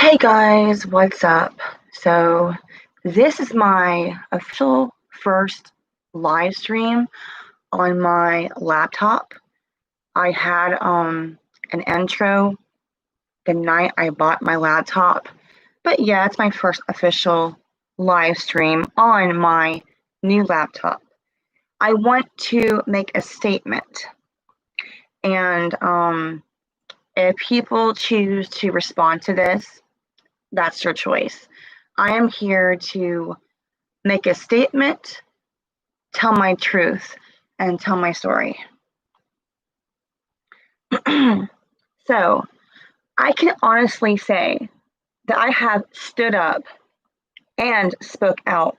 Hey guys, what's up? So, this is my official first live stream on my laptop. I had an intro the night I bought my laptop, but yeah, it's my first official live stream on my new laptop. I want to make a statement, and if people choose to respond to this, that's their choice. I am here to make a statement, tell my truth, and tell my story. So, I can honestly say that I have stood up and spoke out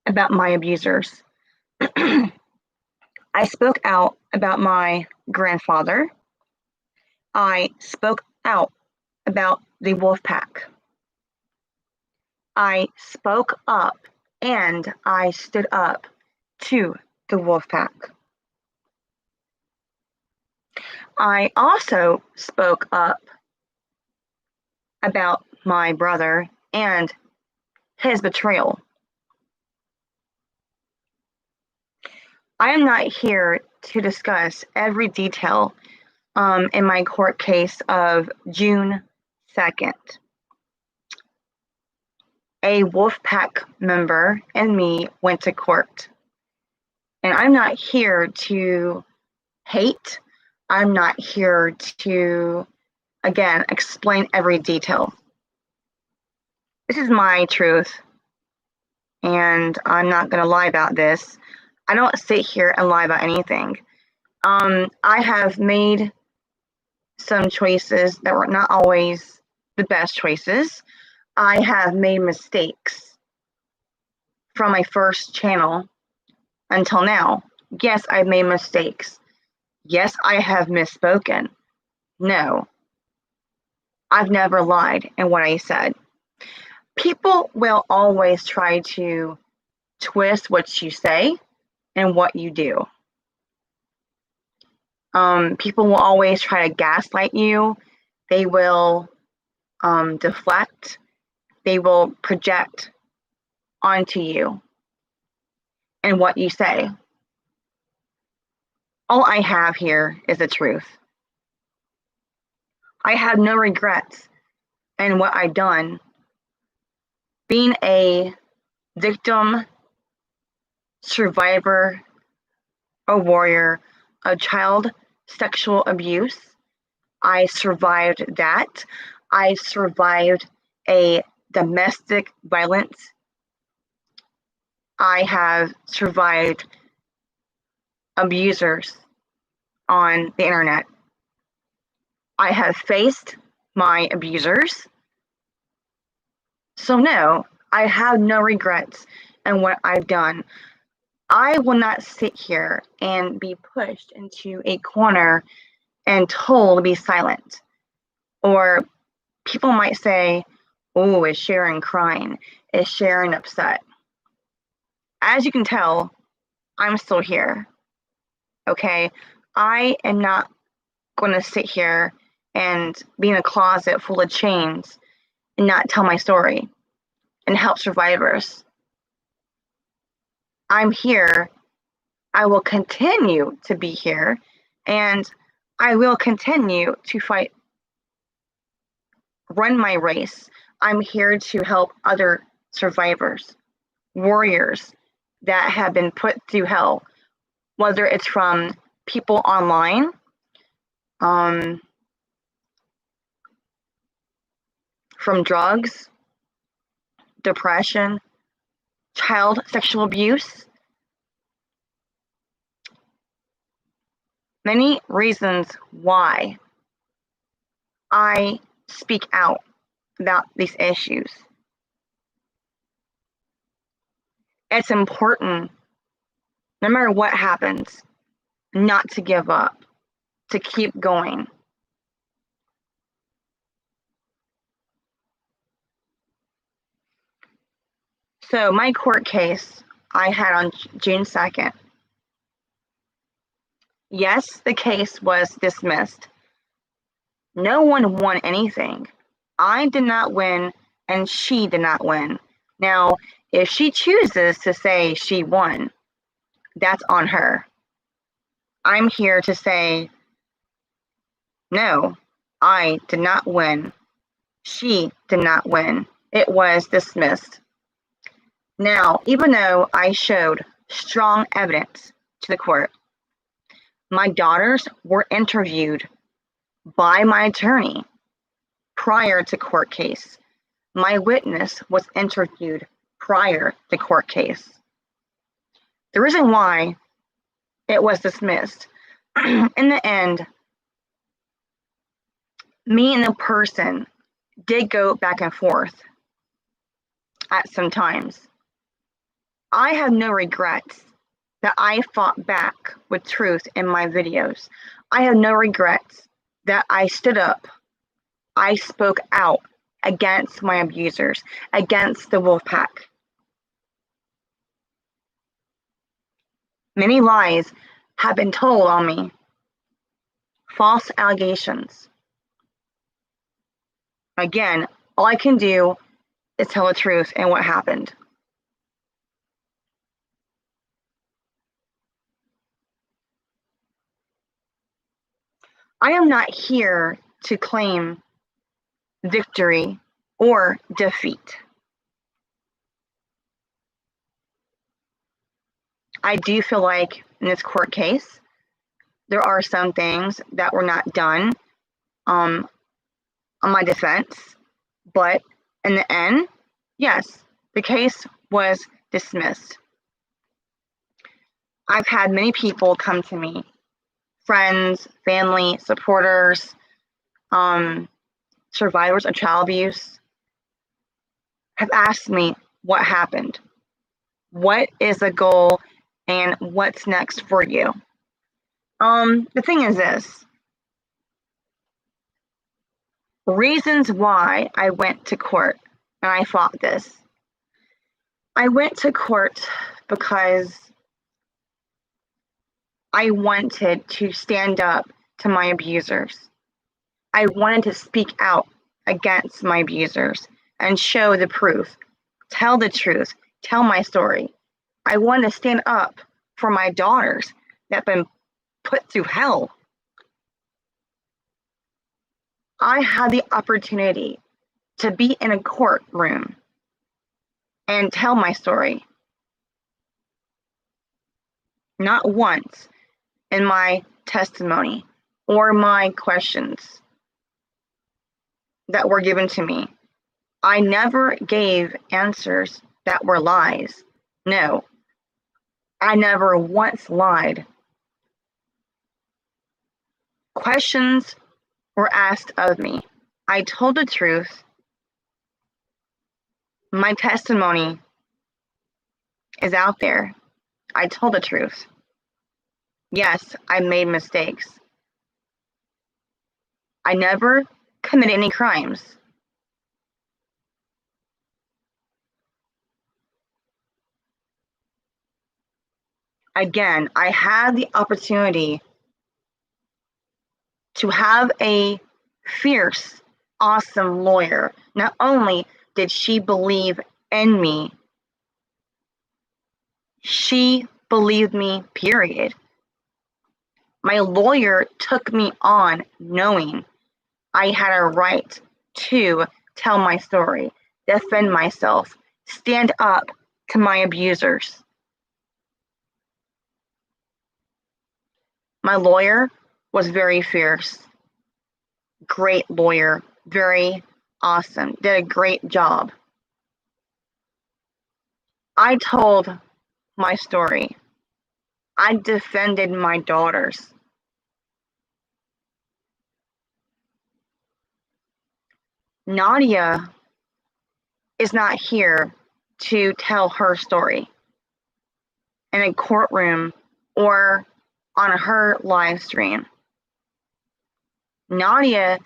about my abusers. I spoke out about my grandfather. I spoke out about the wolf pack. I spoke up and I stood up to the wolf pack. I also spoke up about my brother and his betrayal. I am not here to discuss every detail in my court case of June 2nd. A Wolfpack member and me went to court. And I'm not here to hate. I'm not here to, again, explain every detail. This is my truth, and I'm not going to lie about this. I don't sit here and lie about anything. I have made some choices that were not always the best choices. I have made mistakes from my first channel until now. Yes, I've made mistakes. Yes, I have misspoken. No, I've never lied in what I said. People will always try to twist what you say and what you do. People will always try to gaslight you. They will deflect. They will project onto you and what you say. All I have here is the truth. I have no regrets in what I've done. Being a victim, survivor, a warrior of child sexual abuse, I survived that. I survived a domestic violence. I have survived abusers on the internet. I have faced my abusers. So no, I have no regrets in what I've done. I will not sit here and be pushed into a corner and told to be silent. Or people might say, oh, is Sharon crying? Is Sharon upset? As you can tell, I'm still here. Okay? I am not going to sit here and be in a closet full of chains and not tell my story and help survivors. I'm here. I will continue to be here, and I will continue to fight, run my race. I'm here to help other survivors, warriors that have been put through hell, whether it's from people online, from drugs, depression, child sexual abuse. Many reasons why I speak out about these issues. It's important, no matter what happens, not to give up, to keep going. So my court case I had on June 2nd. Yes, the case was dismissed. No one won anything. I did not win, and she did not win. Now, if she chooses to say she won, that's on her. I'm here to say, no, I did not win. She did not win. It was dismissed. Now, even though I showed strong evidence to the court, my daughters were interviewed by my attorney prior to court case. My witness was interviewed prior to court case. The reason why it was dismissed, in the end, me and the person did go back and forth at some times. I have no regrets that I fought back with truth in my videos. I have no regrets that I stood up. I spoke out against my abusers, against the wolf pack. Many lies have been told on me, false allegations. Again, all I can do is tell the truth and what happened. I am not here to claim victory or defeat. I do feel like in this court case, there are some things that were not done on my defense, but in the end, yes, the case was dismissed. I've had many people come to me, friends, family, supporters, survivors of child abuse, have asked me what happened, what is the goal, and what's next for you. The thing is this, reasons why I went to court and I fought this. I went to court because I wanted to stand up to my abusers. I wanted to speak out against my abusers and show the proof, tell the truth, tell my story. I wanted to stand up for my daughters that have been put through hell. I had the opportunity to be in a courtroom and tell my story. Not once in my testimony or my questions that were given to me, I never gave answers that were lies. No, I never once lied. Questions were asked of me. I told the truth. My testimony is out there. I told the truth. Yes, I made mistakes. I never committed any crimes. Again, I had the opportunity to have a fierce, awesome lawyer. Not only did she believe in me, she believed me, period. My lawyer took me on knowing I had a right to tell my story, defend myself, stand up to my abusers. My lawyer was very fierce, great lawyer, very awesome, did a great job. I told my story. I defended my daughters. Nadia is not here to tell her story in a courtroom or on her live stream. Nadia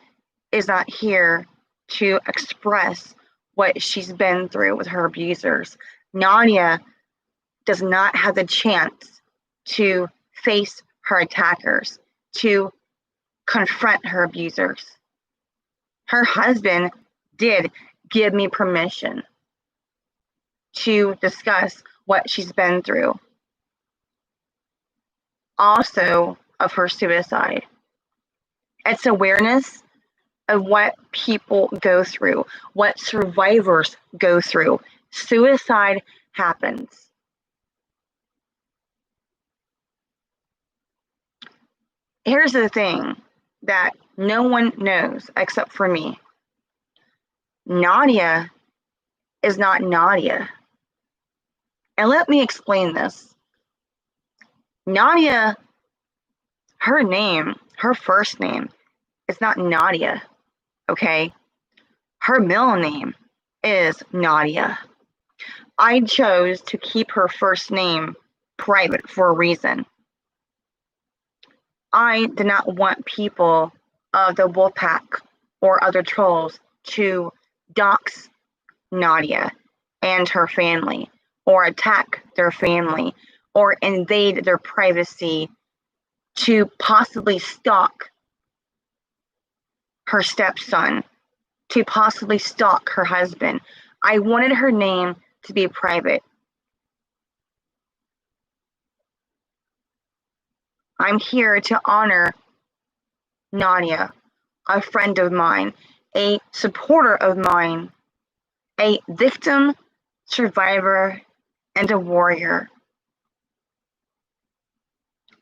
is not here to express what she's been through with her abusers. Nadia does not have the chance to face her attackers, to confront her abusers. Her husband did give me permission to discuss what she's been through. Also, of her suicide. It's awareness of what people go through, what survivors go through. Suicide happens. Here's the thing that no one knows except for me. Nadia is not Nadia. And let me explain this. Nadia, her name, her first name, is not Nadia, okay? Her middle name is Nadia. I chose to keep her first name private for a reason. I did not want people of the Wolfpack or other trolls to dox Nadia and her family, or attack their family, or invade their privacy to possibly stalk her stepson, to possibly stalk her husband. I wanted her name to be private. I'm here to honor Nadia, a friend of mine, a supporter of mine, a victim, survivor, and a warrior.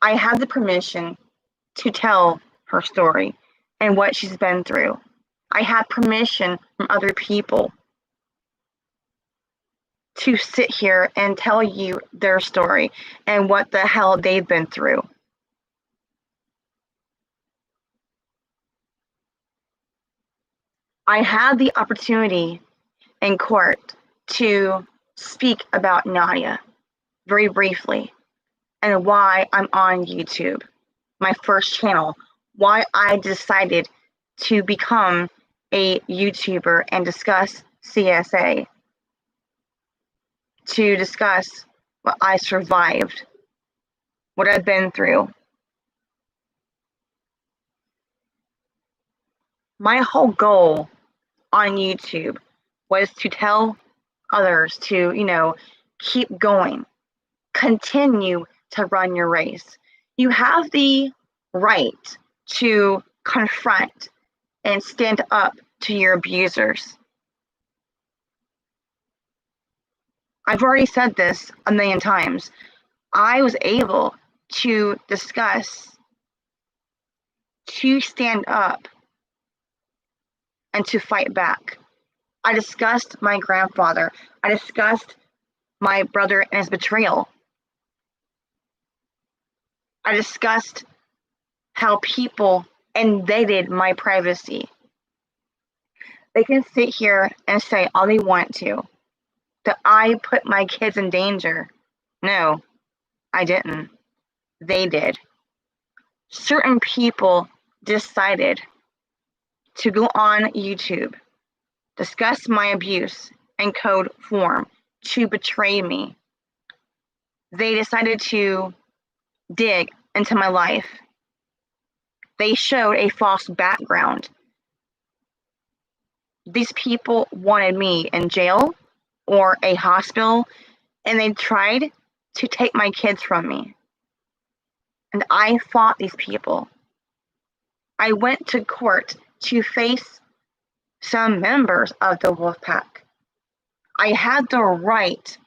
I have the permission to tell her story and what she's been through. I have permission from other people to sit here and tell you their story and what the hell they've been through. I had the opportunity in court to speak about Nadia very briefly and why I'm on YouTube, my first channel, why I decided to become a YouTuber and discuss CSA, to discuss what I survived, what I've been through. My whole goal on YouTube was to tell others to, keep going, continue to run your race. You have the right to confront and stand up to your abusers. I've already said this a million times. I was able to discuss, to stand up, and to fight back. I discussed my grandfather. I discussed my brother and his betrayal. I discussed how people invaded my privacy. They can sit here and say all they want to, that I put my kids in danger. No, I didn't. They did. Certain people decided to go on YouTube, discuss my abuse in code form, to betray me. They decided to dig into my life. They showed a false background. These people wanted me in jail or a hospital, and they tried to take my kids from me. And I fought these people. I went to court to face some members of the Wolfpack. I had the right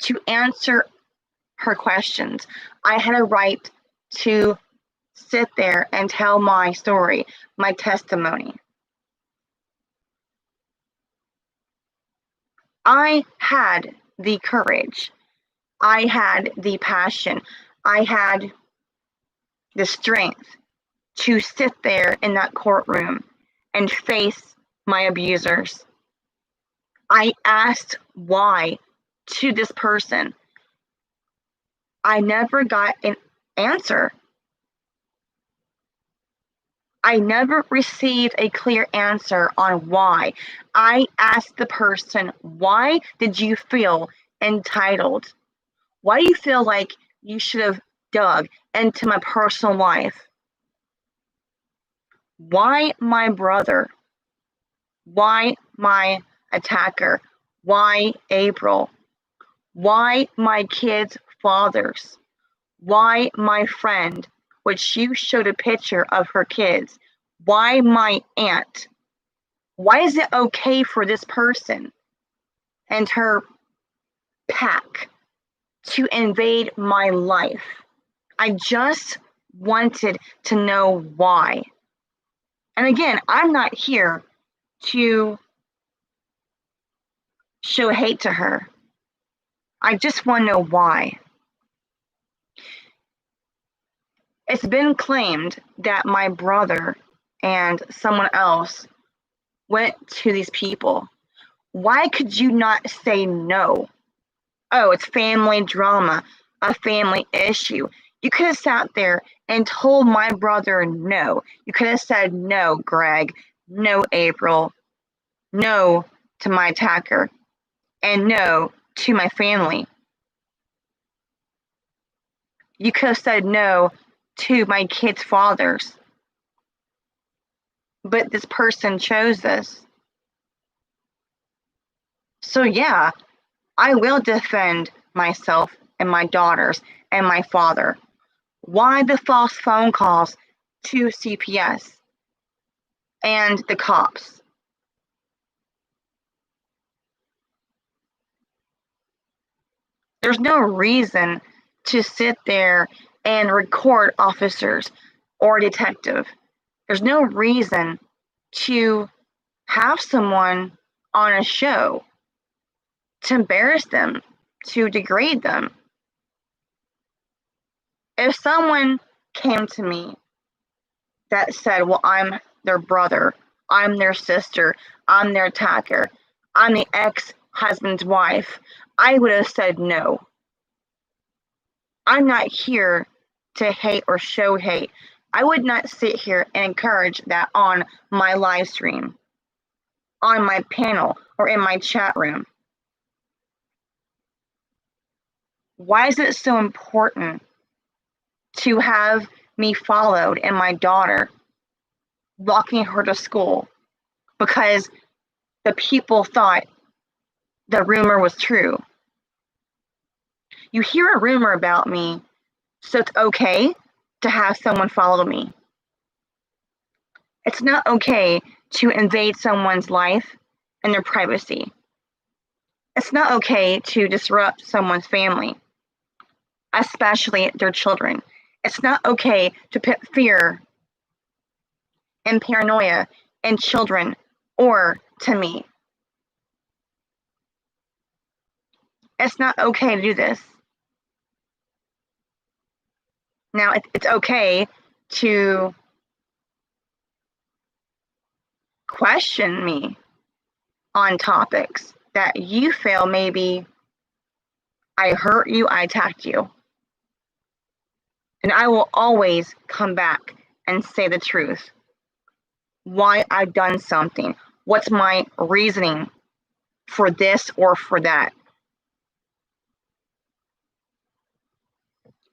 to answer her questions. I had a right to sit there and tell my story, my testimony. I had the courage. I had the passion. I had the strength to sit there in that courtroom and face my abusers. I asked why to this person. I never got an answer. I never received a clear answer on why. I asked the person, why did you feel entitled? Why do you feel like you should have dug into my personal life? Why my brother? Why my attacker? Why April? Why my kids' fathers? Why my friend, which you showed a picture of her kids? Why my aunt? Why is it okay for this person and her pack to invade my life? I just wanted to know why. And again, I'm not here to show hate to her. I just want to know why. It's been claimed that my brother and someone else went to these people. Why could you not say no? Oh, it's family drama, a family issue. You could have sat there and told my brother no. You could have said no, Greg, no, April, no to my attacker, and no to my family. You could have said no to my kids' fathers. But this person chose this. So yeah, I will defend myself and my daughters and my father. Why the false phone calls to CPS and the cops? There's no reason to sit there and record officers or a detective. There's no reason to have someone on a show to embarrass them, to degrade them. If someone came to me that said, well, I'm their brother, I'm their sister, I'm their attacker, I'm the ex-husband's wife, I would have said no. I'm not here to hate or show hate. I would not sit here and encourage that on my live stream, on my panel, or in my chat room. Why is it so important to have me followed and my daughter walking her to school because the people thought the rumor was true? You hear a rumor about me, so it's okay to have someone follow me. It's not okay to invade someone's life and their privacy. It's not okay to disrupt someone's family, especially their children. It's not okay to put fear and paranoia in children or to me. It's not okay to do this. Now, it's okay to question me on topics that you feel maybe I hurt you, I attacked you. And I will always come back and say the truth. Why I've done something. What's my reasoning for this or for that?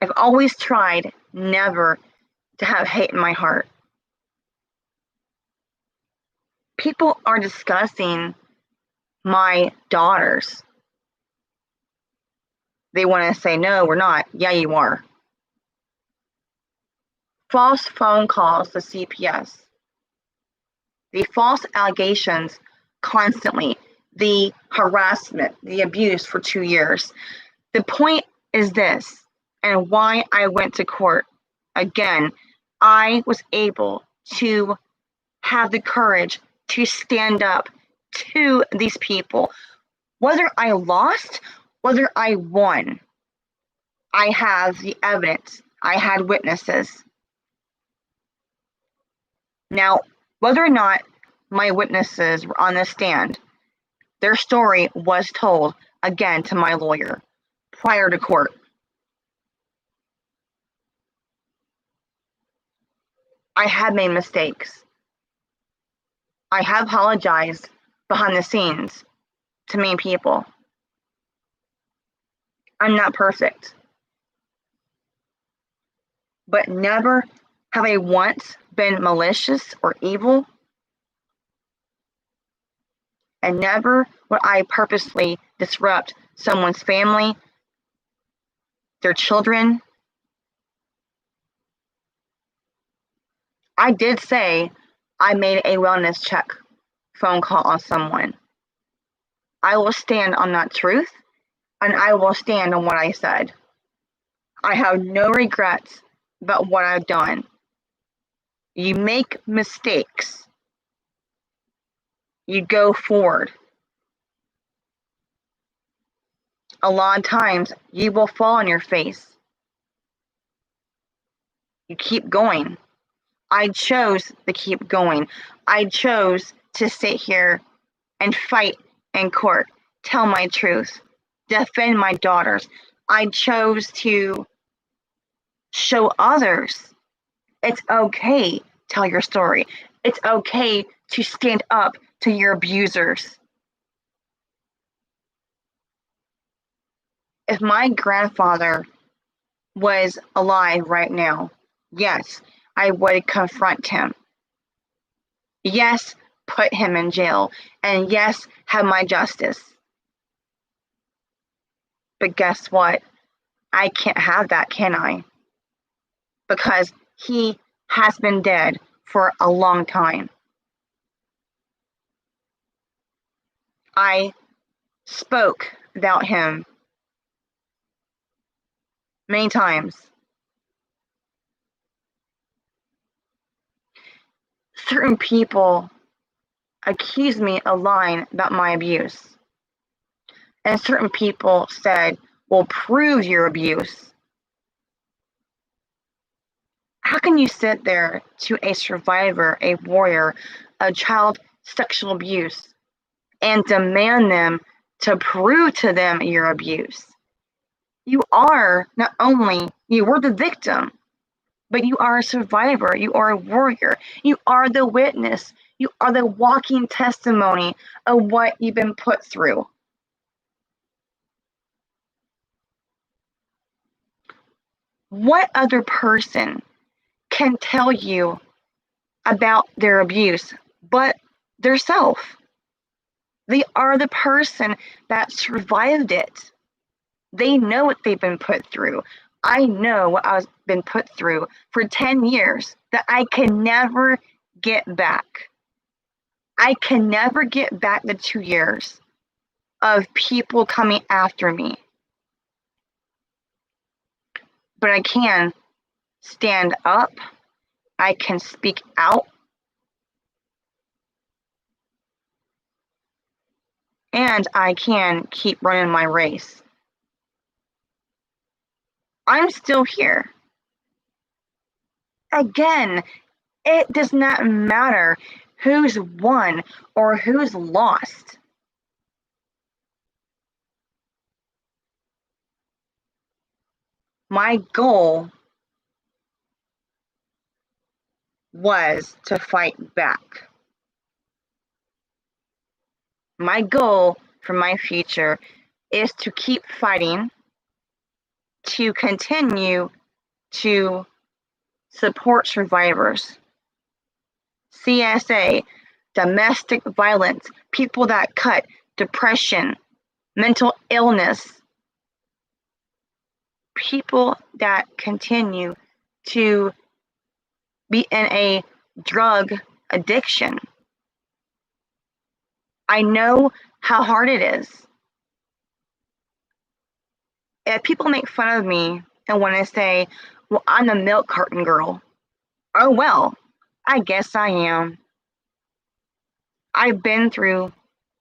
I've always tried never to have hate in my heart. People are discussing my daughters. They want to say, no, we're not. Yeah, you are. False phone calls to CPS. The false allegations constantly. The harassment, the abuse for 2 years. The point is this, and why I went to court. Again, I was able to have the courage to stand up to these people. Whether I lost, whether I won, I have the evidence. I had witnesses. Now, whether or not my witnesses were on the stand, their story was told again to my lawyer prior to court. I have made mistakes. I have apologized behind the scenes to many people. I'm not perfect. But never have I once been malicious or evil. and never would I purposely disrupt someone's family, their children. I did say I made a wellness check phone call on someone. I will stand on that truth, and I will stand on what I said. I have no regrets about what I've done. You make mistakes. You go forward. A lot of times you will fall on your face. You keep going. I chose to keep going. I chose to sit here and fight in court, tell my truth, defend my daughters. I chose to show others it's okay, tell your story. It's okay to stand up to your abusers. If my grandfather was alive right now, yes, I would confront him. Yes, put him in jail. And yes, have my justice. But guess what? I can't have that, can I? Because he has been dead for a long time. I spoke about him many times. Certain people accused me of lying about my abuse. And certain people said, well, prove your abuse. How can you sit there to a survivor, a warrior, a child sexual abuse, and demand them to prove to them your abuse? You are not only, you were the victim, but you are a survivor. You are a warrior. You are the witness. You are the walking testimony of what you've been put through. What other person can tell you about their abuse but their self? They are the person that survived it. They know what they've been put through. I know what I've been put through for 10 years that I can never get back. I can never get back the 2 years of people coming after me. But I can stand up. I can speak out. And I can keep running my race. I'm still here. Again, it does not matter who's won or who's lost. My goal was to fight back. My goal for my future is to keep fighting, to continue to support survivors. CSA, domestic violence, people that cut, depression, mental illness, people that continue to be in a drug addiction. I know how hard it is. If people make fun of me and when I say, well, I'm the milk carton girl, oh well, I guess I am. I've been through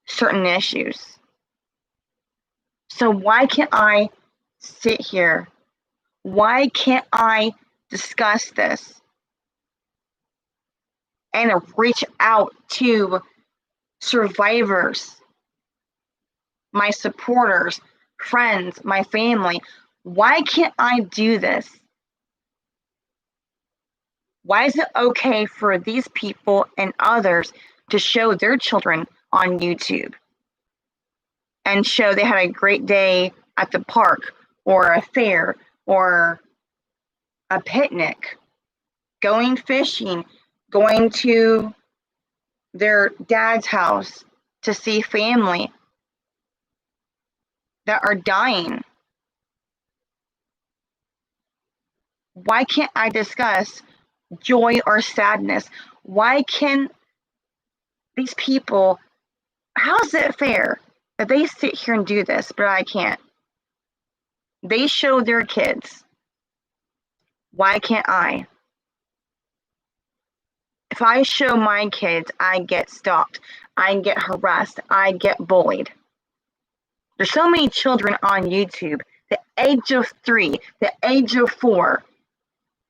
certain issues. So why can't I sit here? Why can't I discuss this and reach out to survivors, my supporters, friends, my family? Why can't I do this? Why is it okay for these people and others to show their children on YouTube and show they had a great day at the park or a fair or a picnic, going fishing, going to their dad's house to see family that are dying. Why can't I discuss joy or sadness? Why can these people, how is it fair that they sit here and do this, but I can't? They show their kids. Why can't I? If I show my kids, I get stalked, I get harassed, I get bullied. There's so many children on YouTube, the age of 3, the age of 4,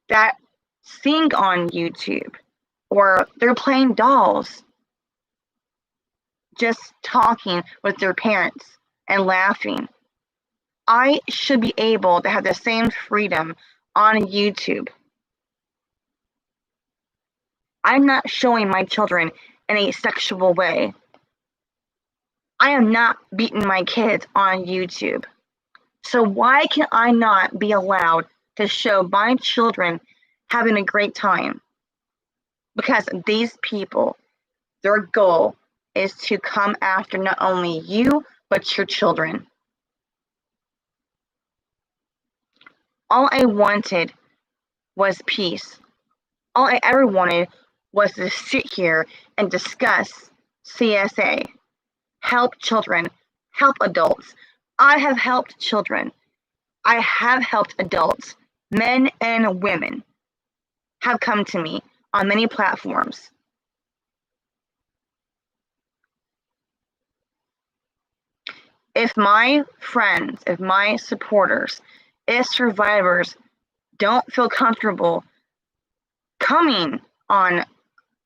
that sing on YouTube, or they're playing dolls, just talking with their parents and laughing. I should be able to have the same freedom on YouTube. I'm not showing my children in a sexual way. I am not beating my kids on YouTube. So why can I not be allowed to show my children having a great time? Because these people, their goal is to come after not only you, but your children. All I wanted was peace. All I ever wanted was to sit here and discuss CSA, help children, help adults. I have helped children. I have helped adults, men and women have come to me on many platforms. If my friends, if my supporters, if survivors don't feel comfortable coming on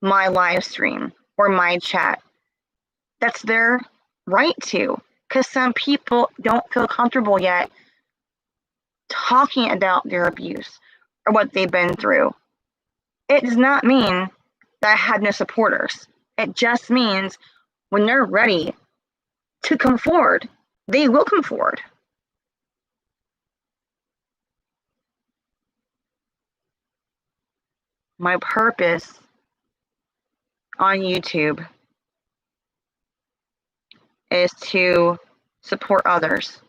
my live stream or my chat, that's their right to, because some people don't feel comfortable yet talking about their abuse or what they've been through. It does not mean that I have no supporters. It just means when they're ready to come forward, they will come forward. My purpose on YouTube is to support others.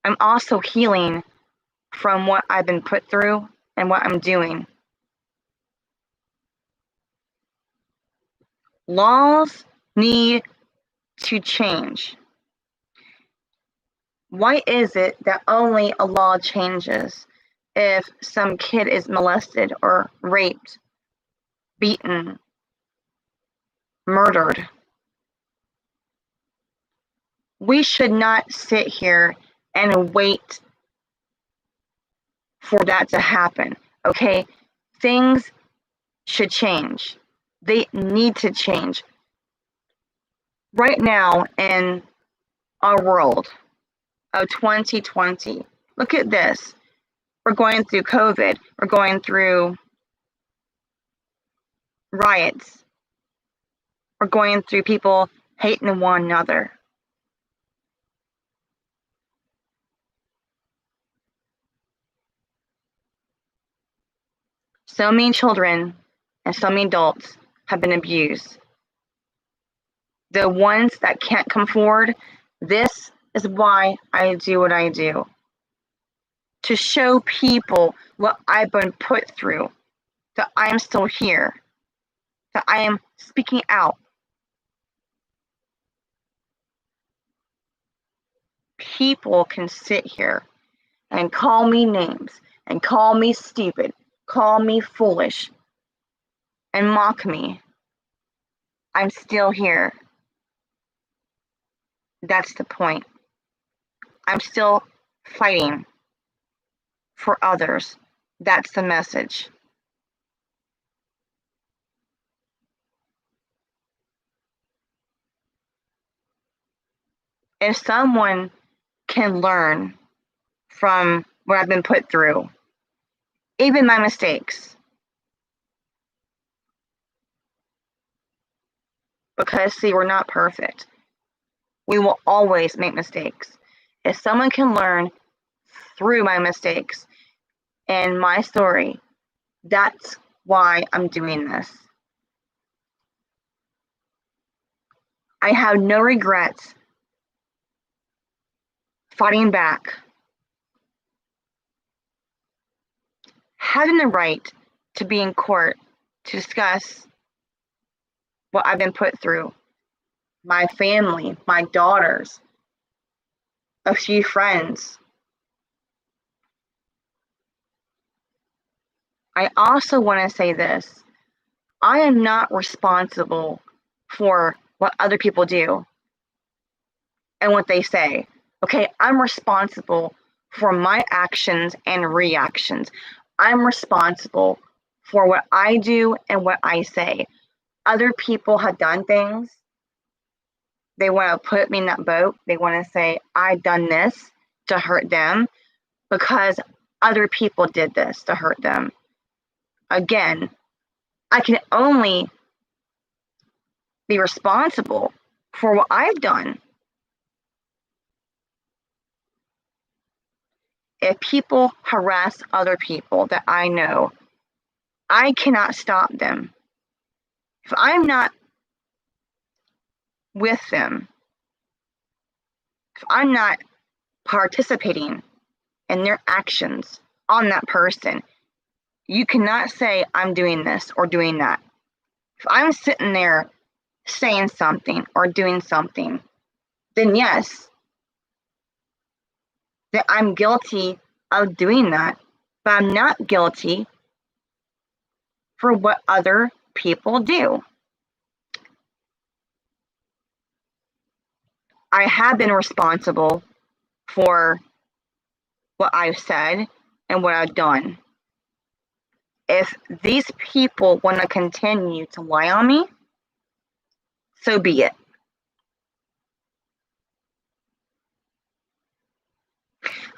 I'm also healing from what I've been put through and what I'm doing. Laws need to change. Why is it that only a law changes if some kid is molested or raped, beaten, murdered? We should not sit here and wait for that to happen, okay? Things should change. They need to change. Right now in our world of 2020, look at this. We're going through COVID. We're going through riots. We're going through people hating one another. So many children and so many adults have been abused. The ones that can't come forward, this is why I do what I do. To show people what I've been put through, that I am still here, that I am speaking out. People can sit here and call me names, and call me stupid, call me foolish, and mock me. I'm still here. That's the point. I'm still fighting for others. That's the message. If someone can learn from what I've been put through, even my mistakes, because see, we're not perfect. We will always make mistakes. If someone can learn through my mistakes and my story, that's why I'm doing this. I have no regrets fighting back, having the right to be in court to discuss what I've been put through, my family, my daughters, a few friends. I also want to say this. I am not responsible for what other people do and what they say. Okay, I'm responsible for my actions and reactions. I'm responsible for what I do and what I say. Other people have done things. They want to put me in that boat. They want to say, I've done this to hurt them because other people did this to hurt them. Again, I can only be responsible for what I've done. If people harass other people that I know, I cannot stop them. If I'm not with them, if I'm not participating in their actions on that person, you cannot say I'm doing this or doing that. If I'm sitting there saying something or doing something, then yes, that I'm guilty of doing that, but I'm not guilty for what other people do. I have been responsible for what I've said and what I've done. If these people want to continue to lie on me, so be it.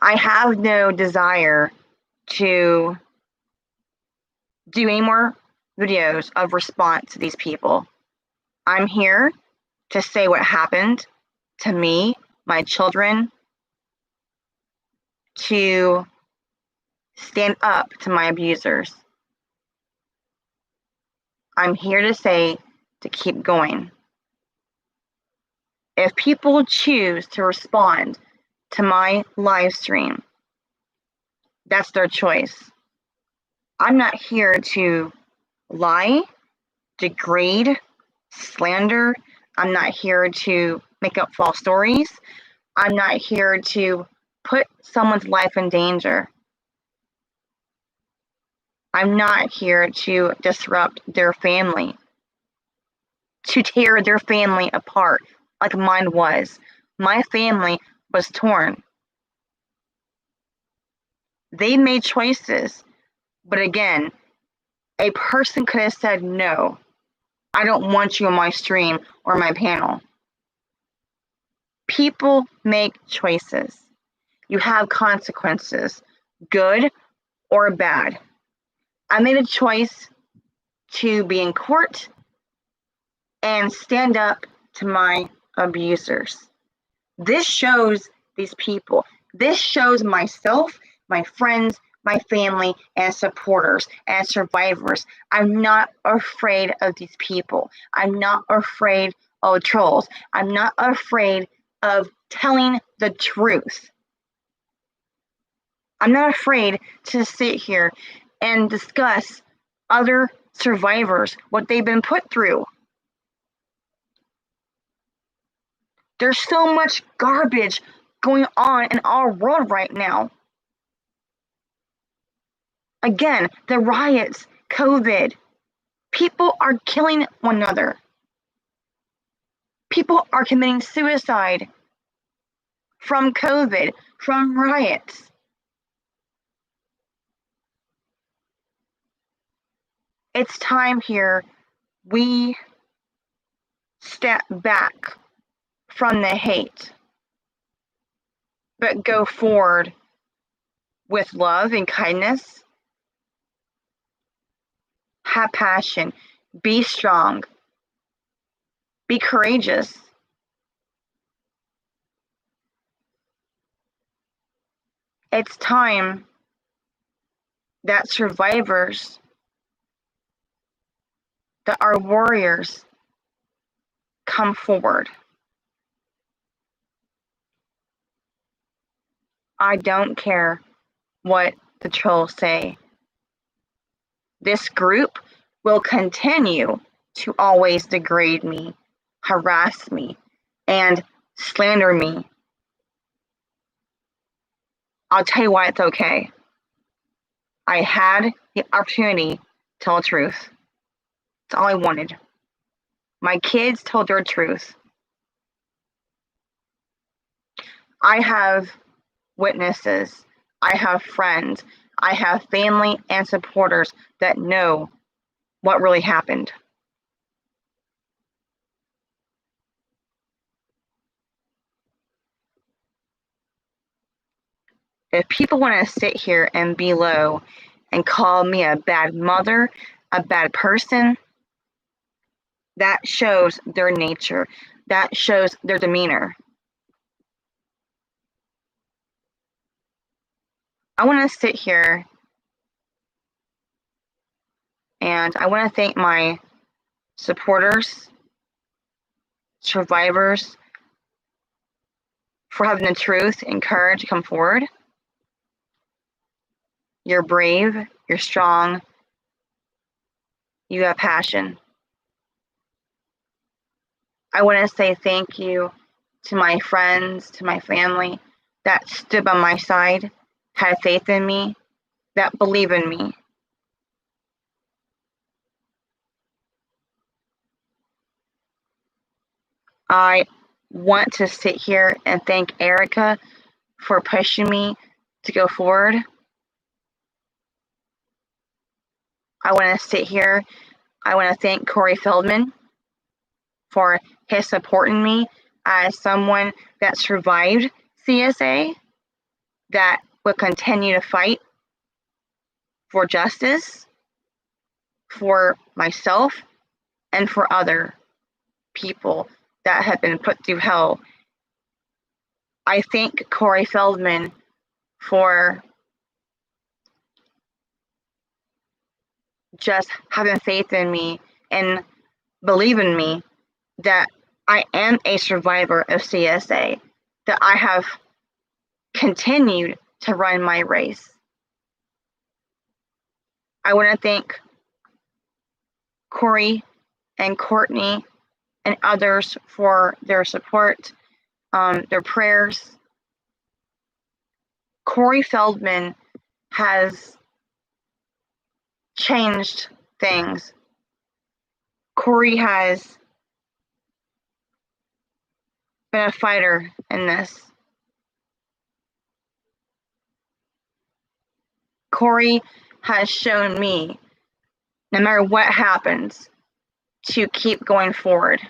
I have no desire to do any more videos of response to these people. I'm here to say what happened to me, my children, to stand up to my abusers. I'm here to say to keep going. If people choose to respond to my live stream, that's their choice. I'm not here to lie, degrade, slander. I'm not here to make up false stories. I'm not here to put someone's life in danger. I'm not here to disrupt their family, to tear their family apart like mine was. My family was torn. They made choices, but again, a person could have said, no, I don't want you on my stream or my panel. People make choices. You have consequences, good or bad. I made a choice to be in court and stand up to my abusers. This shows these people. This shows myself, my friends, my family, and supporters and survivors. I'm not afraid of these people. I'm not afraid of trolls. I'm not afraid of telling the truth. I'm not afraid to sit here and discuss other survivors, what they've been put through. There's so much garbage going on in our world right now. Again, the riots, COVID, people are killing one another. People are committing suicide from COVID, from riots. It's time here we step back from the hate, but go forward with love and kindness. Have passion. Be strong. Be courageous. It's time that survivors, that are warriors, come forward. I don't care what the trolls say. This group will continue to always degrade me, harass me, and slander me. I'll tell you why it's okay. I had the opportunity to tell the truth. That's all I wanted. My kids told their truth. I have witnesses. I have friends. I have family and supporters that know what really happened. If people want to sit here and be low and call me a bad mother, a bad person, that shows their nature. That shows their demeanor. I want to sit here and I want to thank my supporters, survivors, for having the truth and courage to come forward. You're brave, you're strong, you have passion. I want to say thank you to my friends, to my family that stood by my side, had faith in me, that believe in me. I want to sit here and thank Erica for pushing me to go forward. I want to sit here. I want to thank Corey Feldman for his support in me as someone that survived CSA, that will continue to fight for justice, for myself, and for other people that have been put through hell. I thank Corey Feldman for just having faith in me and believe in me that I am a survivor of CSA, that I have continued to run my race. I want to thank Corey and Courtney and others for their support, their prayers. Corey Feldman has changed things. Corey has been a fighter in this. Corey has shown me, no matter what happens, to keep going forward.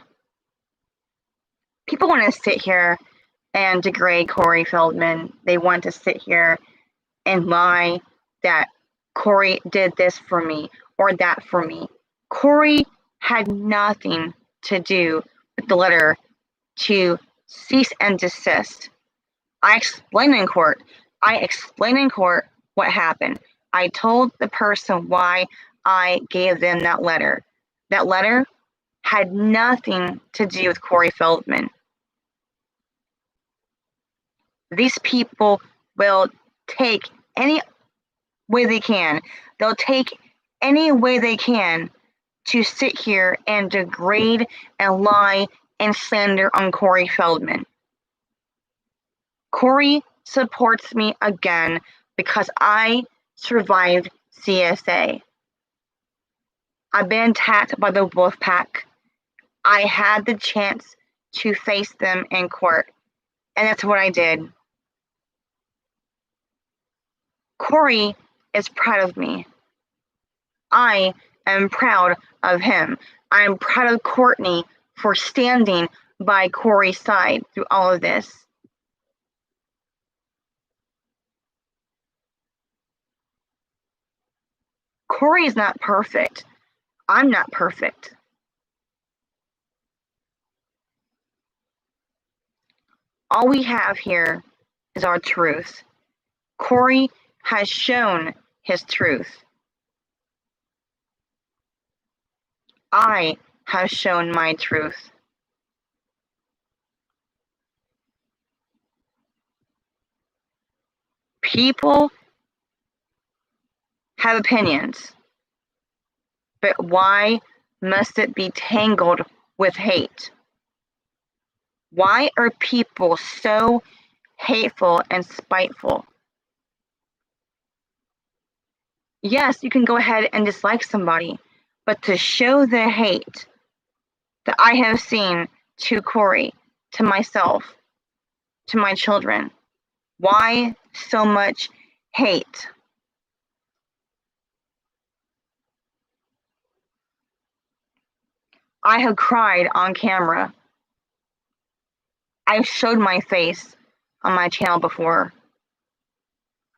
People want to sit here and degrade Corey Feldman. They want to sit here and lie that Corey did this for me or that for me. Corey had nothing to do with the letter to cease and desist. I explained in court what happened. I told the person why I gave them that letter. That letter had nothing to do with Corey Feldman. These people will take any way they can. They'll take any way they can to sit here and degrade and lie and slander on Corey Feldman. Corey supports me again because I survived CSA. I've been attacked by the wolf pack. I had the chance to face them in court, and that's what I did. Corey is proud of me. I am proud of him. I am proud of Courtney for standing by Corey's side through all of this. Corey is not perfect. I'm not perfect. All we have here is our truth. Corey has shown his truth. I have shown my truth. People have opinions, but why must it be tangled with hate? Why are people so hateful and spiteful? Yes, you can go ahead and dislike somebody, but to show the hate that I have seen to Corey, to myself, to my children, why so much hate? I have cried on camera. I've showed my face on my channel before.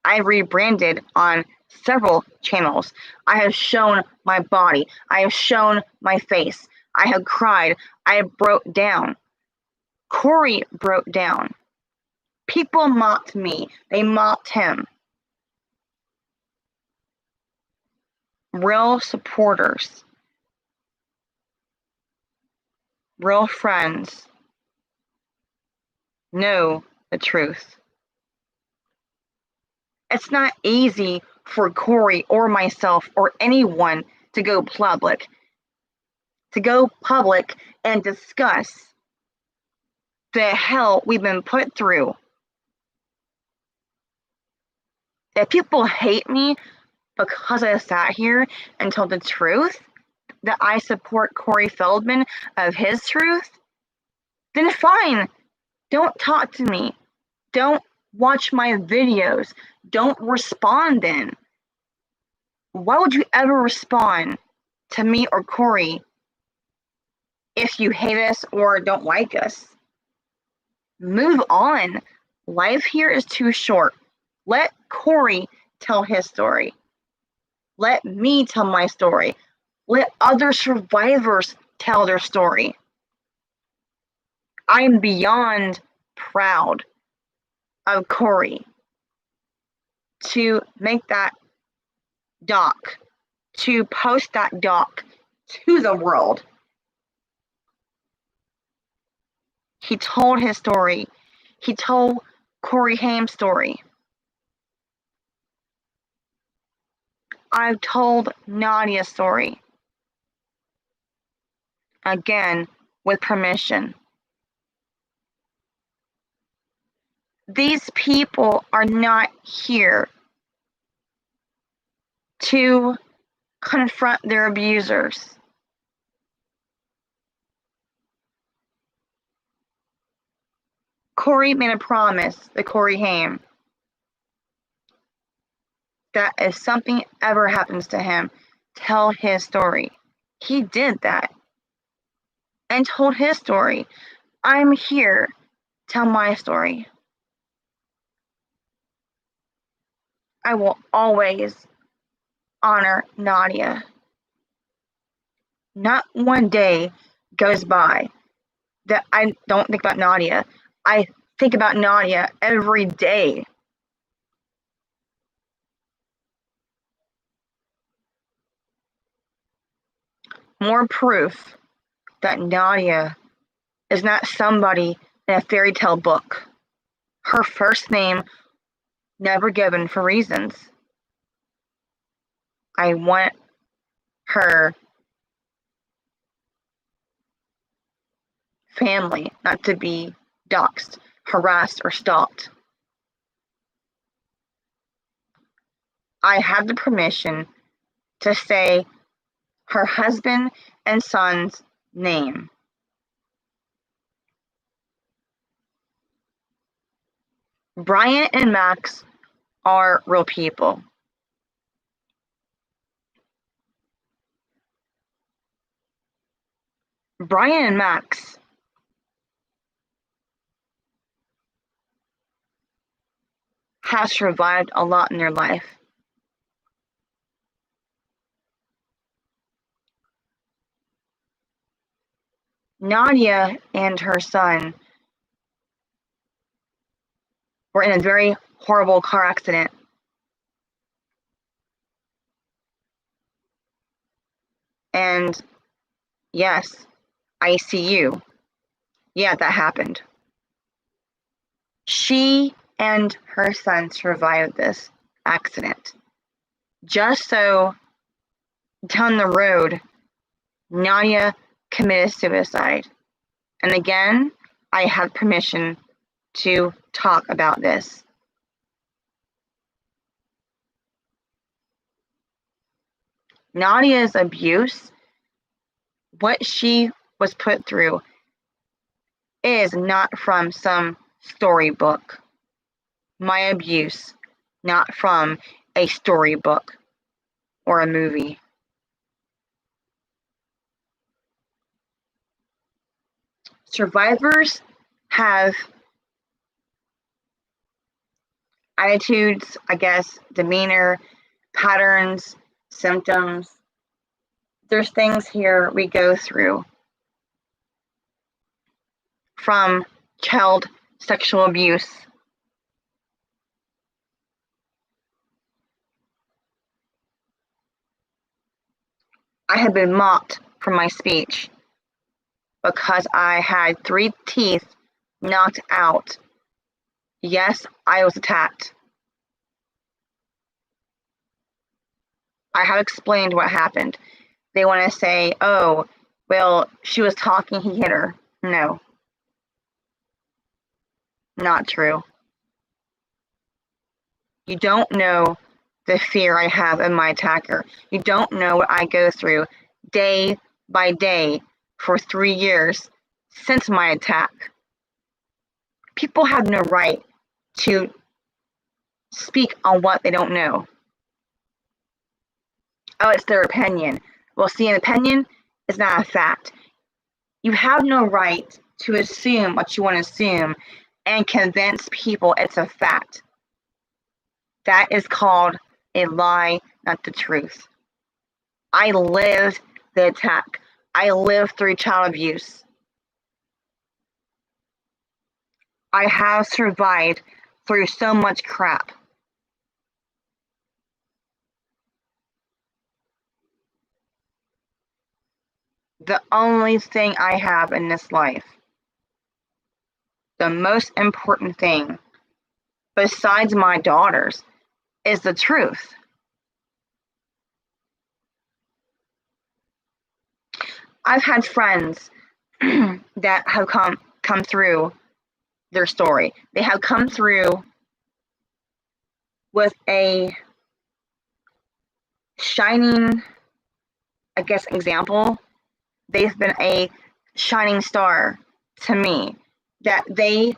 I've rebranded on several channels. I have shown my body. I have shown my face. I have cried. I broke down. Corey broke down. People mocked me. They mocked him. Real supporters, real friends know the truth. It's not easy for Corey or myself or anyone to go public and discuss the hell we've been put through. If people hate me because I sat here and told the truth, that I support Corey Feldman of his truth, then fine. Don't talk to me. Don't watch my videos. Don't respond then. Why would you ever respond to me or Corey if you hate us or don't like us? Move on. Life here is too short. Let Corey tell his story. Let me tell my story. Let other survivors tell their story. I am beyond proud of Corey to make that doc, to post that doc to the world. He told his story. He told Corey Haim's story. I've told Nadia's story. Again, with permission. These people are not here to confront their abusers. Corey made a promise to Corey Haim that if something ever happens to him, tell his story. He did that and told his story. I'm here, tell my story. I will always honor Nadia. Not one day goes by that I don't think about Nadia. I think about Nadia every day. More proof that Nadia is not somebody in a fairy tale book. Her first name never given for reasons. I want her family not to be doxxed, harassed, or stalked. I have the permission to say her husband and son's name. Brian and Max are real people. Brian and Max have survived a lot in their life. Nadia and her son were in a very horrible car accident. And yes, ICU. Yeah, that happened. She and her son survived this accident. Just so down the road, Nadia committed suicide. And again, I have permission to talk about this. Nadia's abuse, what she was put through, is not from some storybook. My abuse, not from a storybook or a movie. Survivors have attitudes, I guess, demeanor, patterns, symptoms. There's things here we go through from child sexual abuse. I had been mocked for my speech because I had 3 teeth knocked out. Yes, I was attacked. I have explained what happened. They want to say, oh, well, she was talking, he hit her. No. Not true. You don't know the fear I have of my attacker. You don't know what I go through day by day for 3 years since my attack. People have no right to speak on what they don't know. Oh, it's their opinion. Well, see, an opinion is not a fact. You have no right to assume what you want to assume and convince people it's a fact. That is called a lie, not the truth. I lived the attack. I lived through child abuse. I have survived through so much crap. The only thing I have in this life, the most important thing, besides my daughters, is the truth. I've had friends that have come through their story. They have come through with a shining, I guess, example. They've been a shining star to me, that they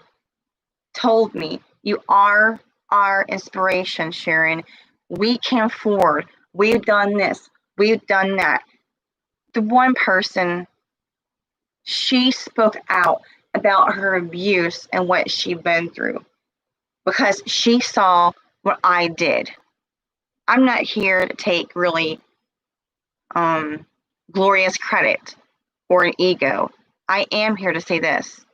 told me, you are our inspiration, Sharon. We can forward. We've done this. We've done that. The one person, she spoke out about her abuse and what she'd been through because she saw what I did. I'm not here to take really glorious credit or an ego. I am here to say this.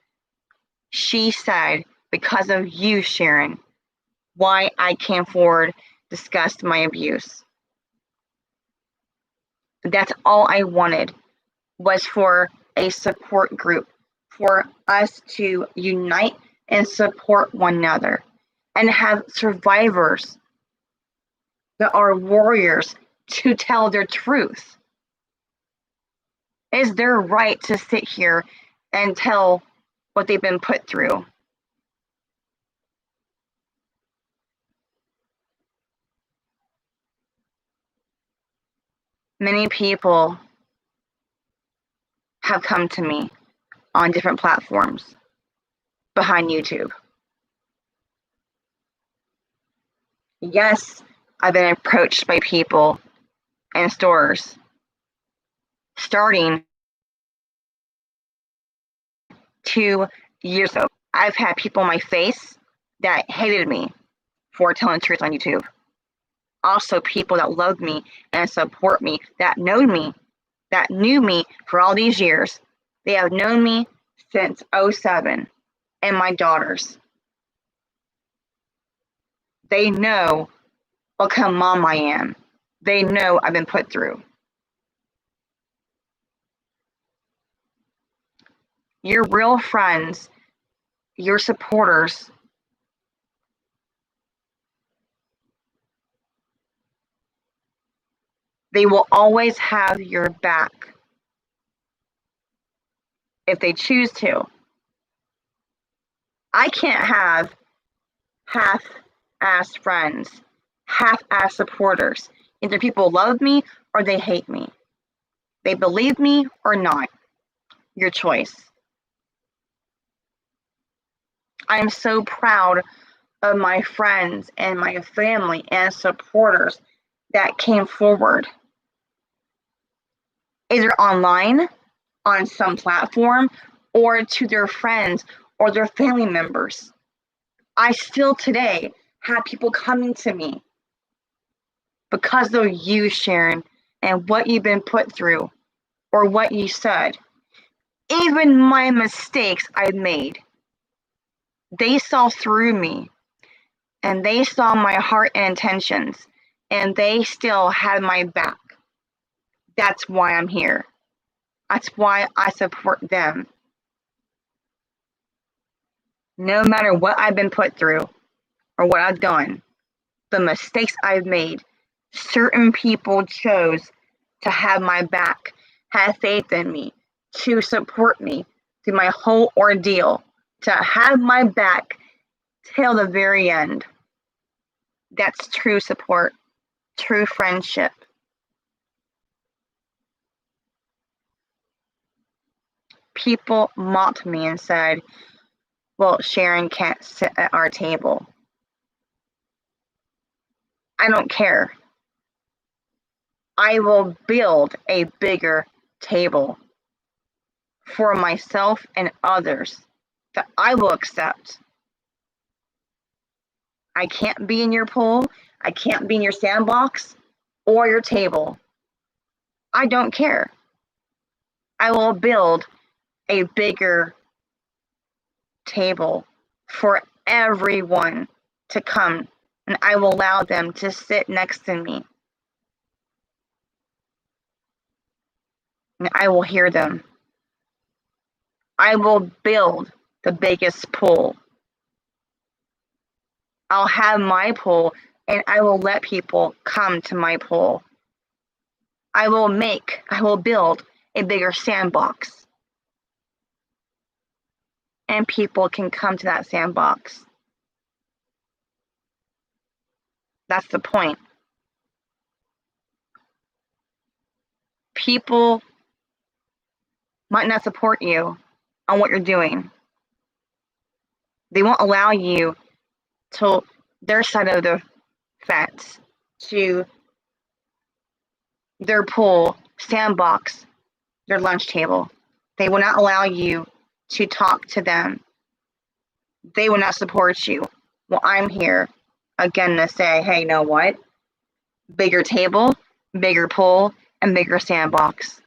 She said, because of you, Sharon, why I came forward, discussed my abuse. That's all I wanted, was for a support group, for us to unite and support one another and have survivors that are warriors to tell their truth. It is their right to sit here and tell what they've been put through. Many people have come to me on different platforms behind YouTube. Yes, I've been approached by people in stores starting 2 years ago. I've had people in my face that hated me for telling the truth on YouTube. Also, people that love me and support me, that know me, that knew me for all these years. They have known me since 07, and my daughters. They know what kind of mom I am. They know I've been put through. Your real friends, your supporters, They will always have your back if they choose to. I can't have half-assed friends, half-assed supporters. Either people love me or they hate me. They believe me or not. Your choice. I'm so proud of my friends and my family and supporters that came forward. Either online, on some platform, or to their friends or their family members. I still today have people coming to me because of you, Sharon, and what you've been put through or what you said. Even my mistakes I've made, they saw through me and they saw my heart and intentions and they still had my back. That's why I'm here. That's why I support them. No matter what I've been put through or what I've done, the mistakes I've made, certain people chose to have my back, have faith in me, to support me through my whole ordeal, to have my back till the very end. That's true support, true friendship. People mocked me and said, well, Sharon can't sit at our table. I don't care. I will build a bigger table for myself and others that I will accept. I can't be in your pool. I can't be in your sandbox or your table. I don't care. I will build a bigger table for everyone to come, and I will allow them to sit next to me. And I will hear them. I will build the biggest pool. I'll have my pool and I will let people come to my pool. I will build a bigger sandbox. And people can come to that sandbox. That's the point. People might not support you on what you're doing. They won't allow you to their side of the fence, to their pool, sandbox, their lunch table. They will not allow you to talk to them. They will not support you. Well, I'm here again to say, hey, you know what? Bigger table, bigger pool, and bigger sandbox.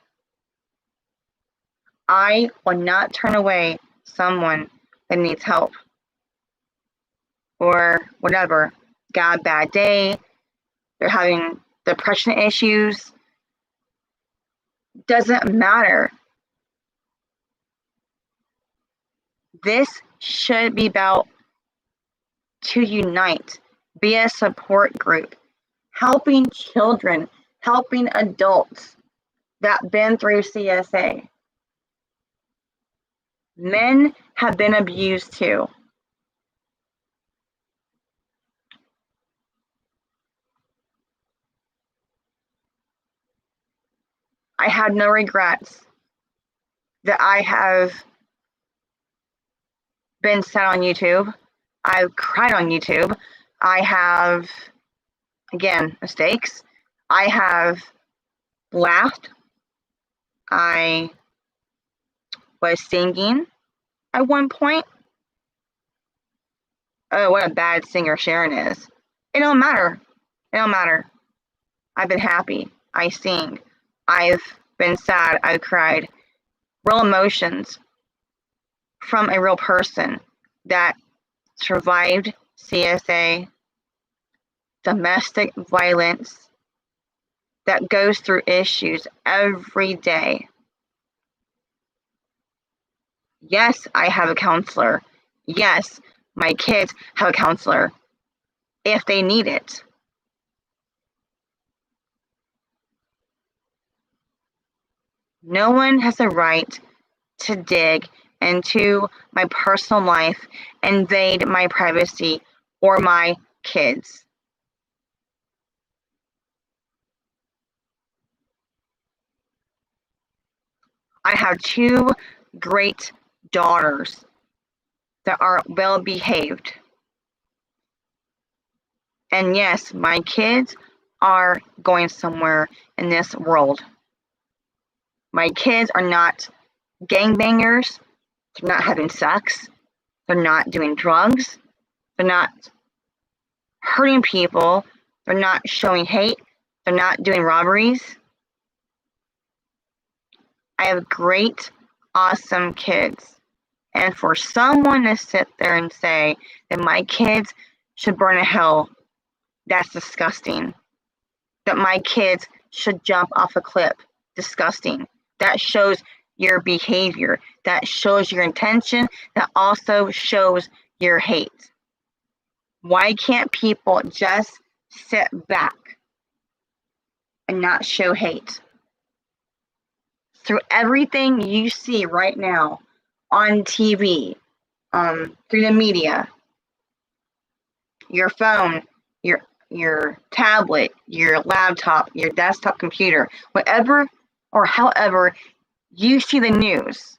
I will not turn away someone that needs help or whatever. Got a bad day, they're having depression issues. Doesn't matter. This should be about to unite, be a support group, helping children, helping adults that been through CSA. Men have been abused too. I had no regrets that I have been sent on YouTube. I've cried on YouTube. I have, again, mistakes. I have laughed. I was singing at one point. Oh, what a bad singer Sharon is. It don't matter. It don't matter. I've been happy. I sing. I've been sad. I've cried. Real emotions from a real person that survived CSA, domestic violence, that goes through issues every day. Yes, I have a counselor. Yes, my kids have a counselor if they need it. No one has a right to dig into my personal life, invade my privacy, or my kids. I have two great daughters that are well behaved. And yes, my kids are going somewhere in this world. My kids are not gangbangers. They're not having sex. They're not doing drugs. They're not hurting people. They're not showing hate. They're not doing robberies. I have great, awesome kids. And for someone to sit there and say that my kids should burn in hell, that's disgusting. That my kids should jump off a cliff, disgusting. That shows your behavior. That shows your intention. That also shows your hate. Why can't people just sit back and not show hate? Through everything you see right now on TV, through the media, your phone, your tablet, your laptop, your desktop computer, whatever or however you see the news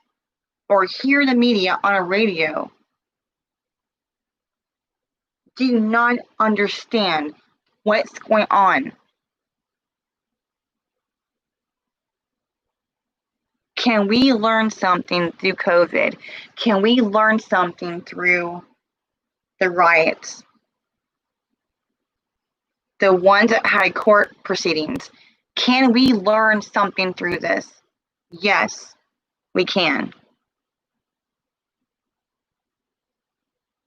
or hear the media on a radio, do not understand what's going on. Can we learn something through COVID? Can we learn something through the riots? The ones that had court proceedings. Can we learn something through this? Yes, we can.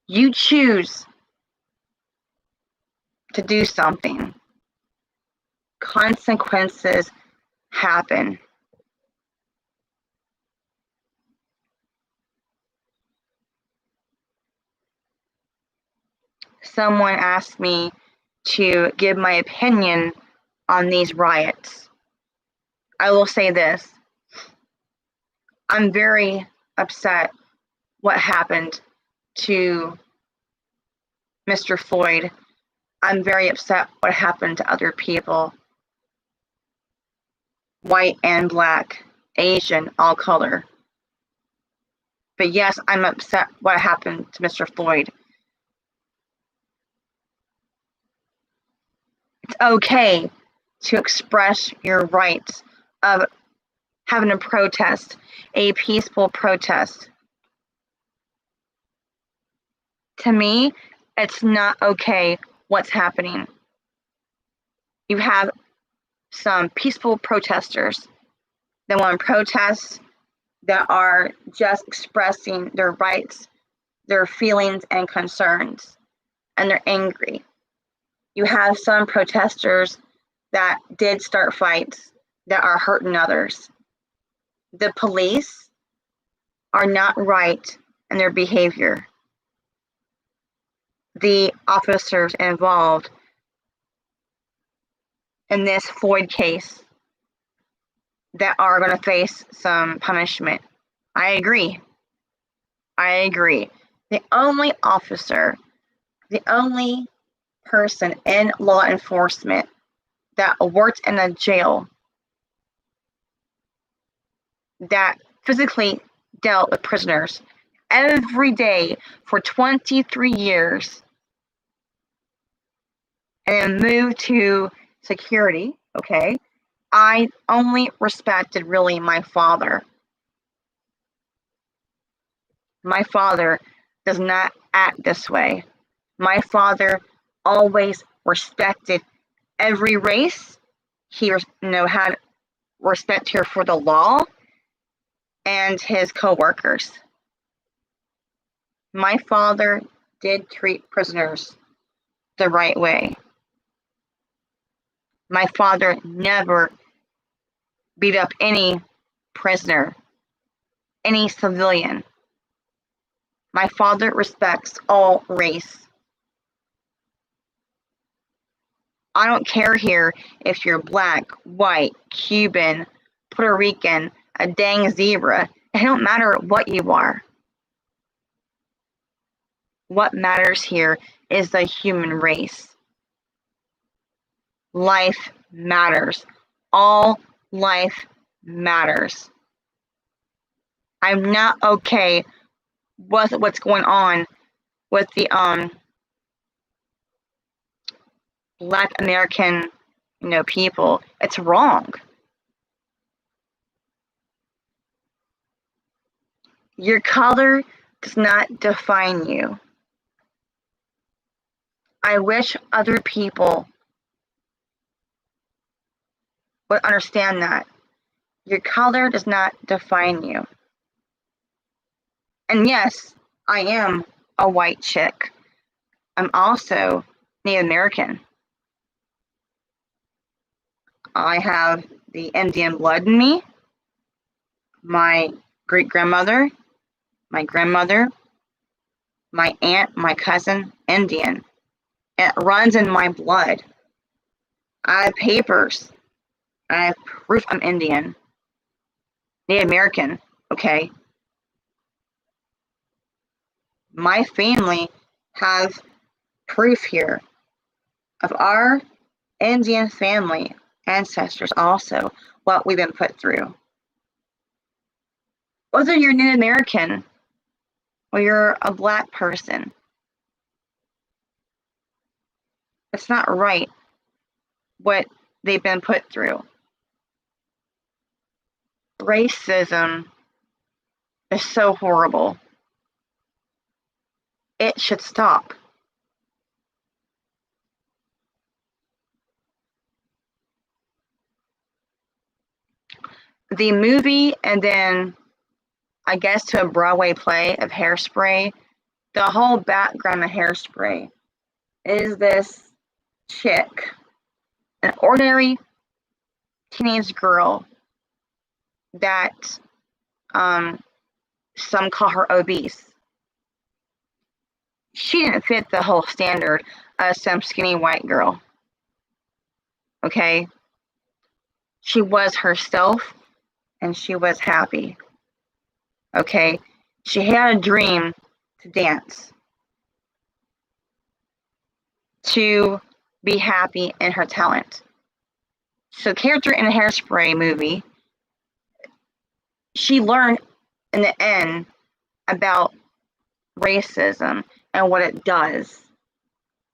You choose to do something. Consequences happen. Someone asked me to give my opinion on these riots. I will say this. I'm very upset what happened to Mr. Floyd. I'm very upset what happened to other people. White and black, Asian, all color. But yes, I'm upset what happened to Mr. Floyd. It's okay to express your rights of having a protest, a peaceful protest. To me, it's not okay what's happening. You have some peaceful protesters that want to protest, that are just expressing their rights, their feelings and concerns, and they're angry. You have some protesters that did start fights that are hurting others. The police are not right in their behavior. The officers involved in this Floyd case that are going to face some punishment. I agree. The only officer, the only person in law enforcement that worked in a jail that physically dealt with prisoners every day for 23 years and then moved to security, okay? I only respected really my father. My father does not act this way. My father always respected every race. He had respect here for the law and his co-workers. My father did treat prisoners the right way. My father never beat up any prisoner, any civilian. My father respects all race. I don't care here if you're black, white, Cuban, Puerto Rican, a dang zebra. It don't matter what you are. What matters here is the human race. Life matters. All life matters. I'm not okay with what's going on with the Black American, people. It's wrong. Your color does not define you. I wish other people would understand that. Your color does not define you. And yes, I am a white chick. I'm also Native American. I have the Indian blood in me. My great-grandmother, my grandmother, my aunt, my cousin, Indian. It runs in my blood. I have papers. I have proof I'm Indian. Native American, okay? My family has proof here of our Indian family ancestors also, what we've been put through. Whether you're Native American or you're a Black person, it's not right what they've been put through. Racism is so horrible. It should stop. The movie, and then I guess to a Broadway play of Hairspray, the whole background of Hairspray is this chick, an ordinary teenage girl that some call her obese. She didn't fit the whole standard of some skinny white girl. Okay? She was herself and she was happy. Okay? She had a dream to dance, to be happy in her talent. So, character in a Hairspray movie, she learned in the end about racism and what it does.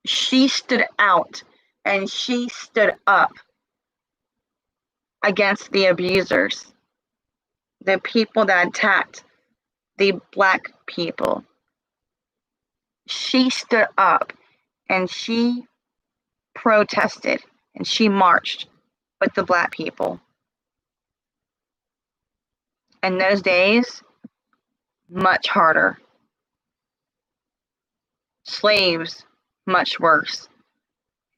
She stood out and she stood up against the abusers, the people that attacked the Black people. She stood up and she protested and she marched with the Black people. In those days, much harder. Slaves, much worse.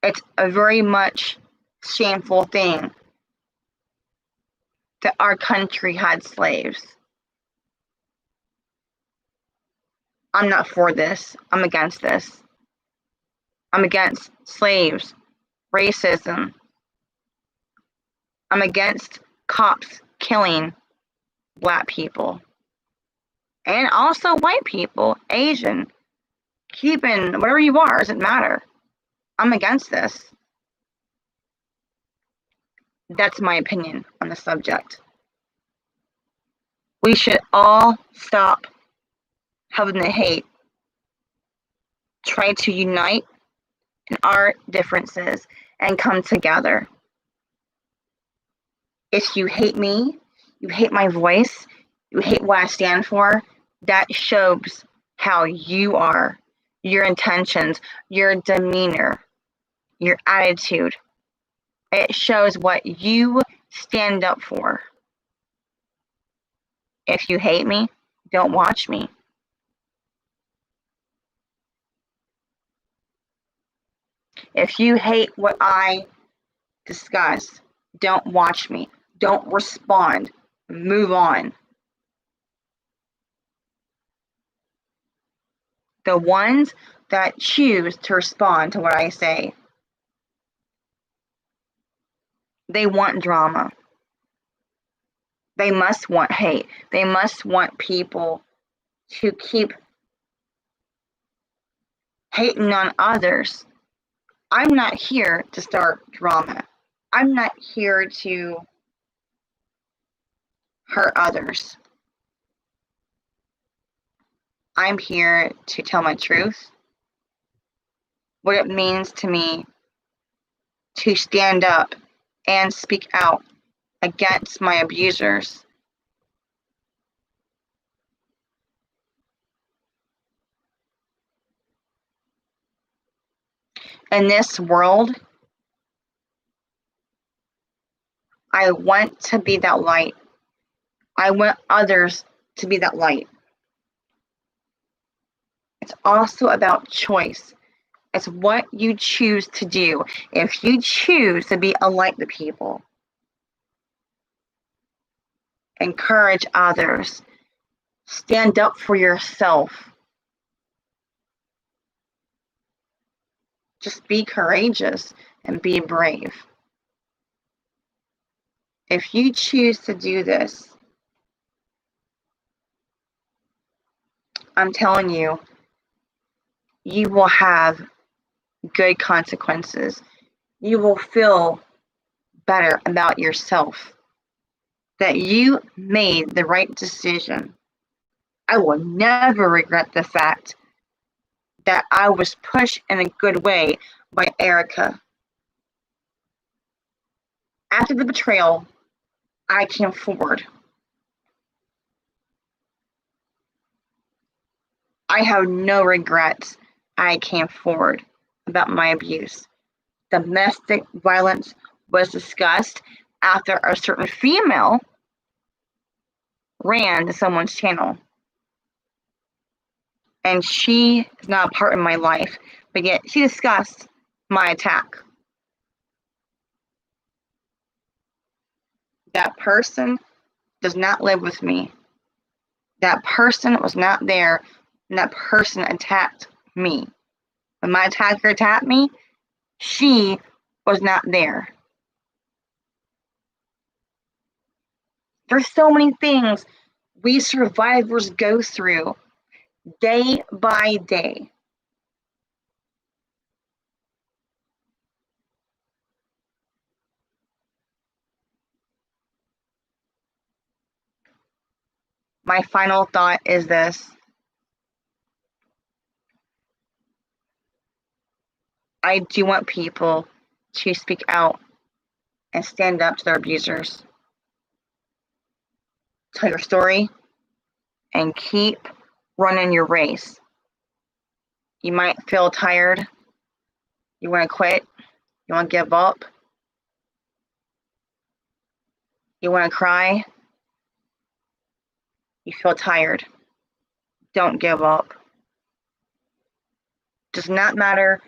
It's a very much shameful thing that our country had slaves. I'm not for this. I'm against this. I'm against slaves, racism. I'm against cops killing Black people. And also white people, Asian, Cuban, whatever you are, doesn't matter. I'm against this. That's my opinion on the subject. We should all stop having the hate. Try to unite in our differences and come together. If you hate me, you hate my voice, you hate what I stand for, that shows how you are, your intentions, your demeanor, your attitude. It shows what you stand up for. If you hate me, don't watch me. If you hate what I discuss, don't watch me. Don't respond. Move on. The ones that choose to respond to what I say, they want drama. They must want hate. They must want people to keep hating on others. I'm not here to start drama. I'm not here to hurt others. I'm here to tell my truth, what it means to me to stand up and speak out against my abusers. In this world, I want to be that light. I want others to be that light. It's also about choice. It's what you choose to do. If you choose to be a light to people, encourage others, stand up for yourself, just be courageous and be brave. If you choose to do this, I'm telling you, you will have good consequences. You will feel better about yourself, that you made the right decision. I will never regret the fact that I was pushed in a good way by Erica. After the betrayal, I came forward. I have no regrets. I came forward about my abuse. Domestic violence was discussed after a certain female ran to someone's channel. And she is not a part of my life, but yet she discussed my attack. That person does not live with me. That person was not there, and that person attacked me. When my attacker attacked me, she was not there. There's so many things we survivors go through day by day. My final thought is this. I do want people to speak out and stand up to their abusers. Tell your story and keep running your race. You might feel tired. You want to quit. You want to give up. You want to cry. You feel tired. Don't give up. Does not matter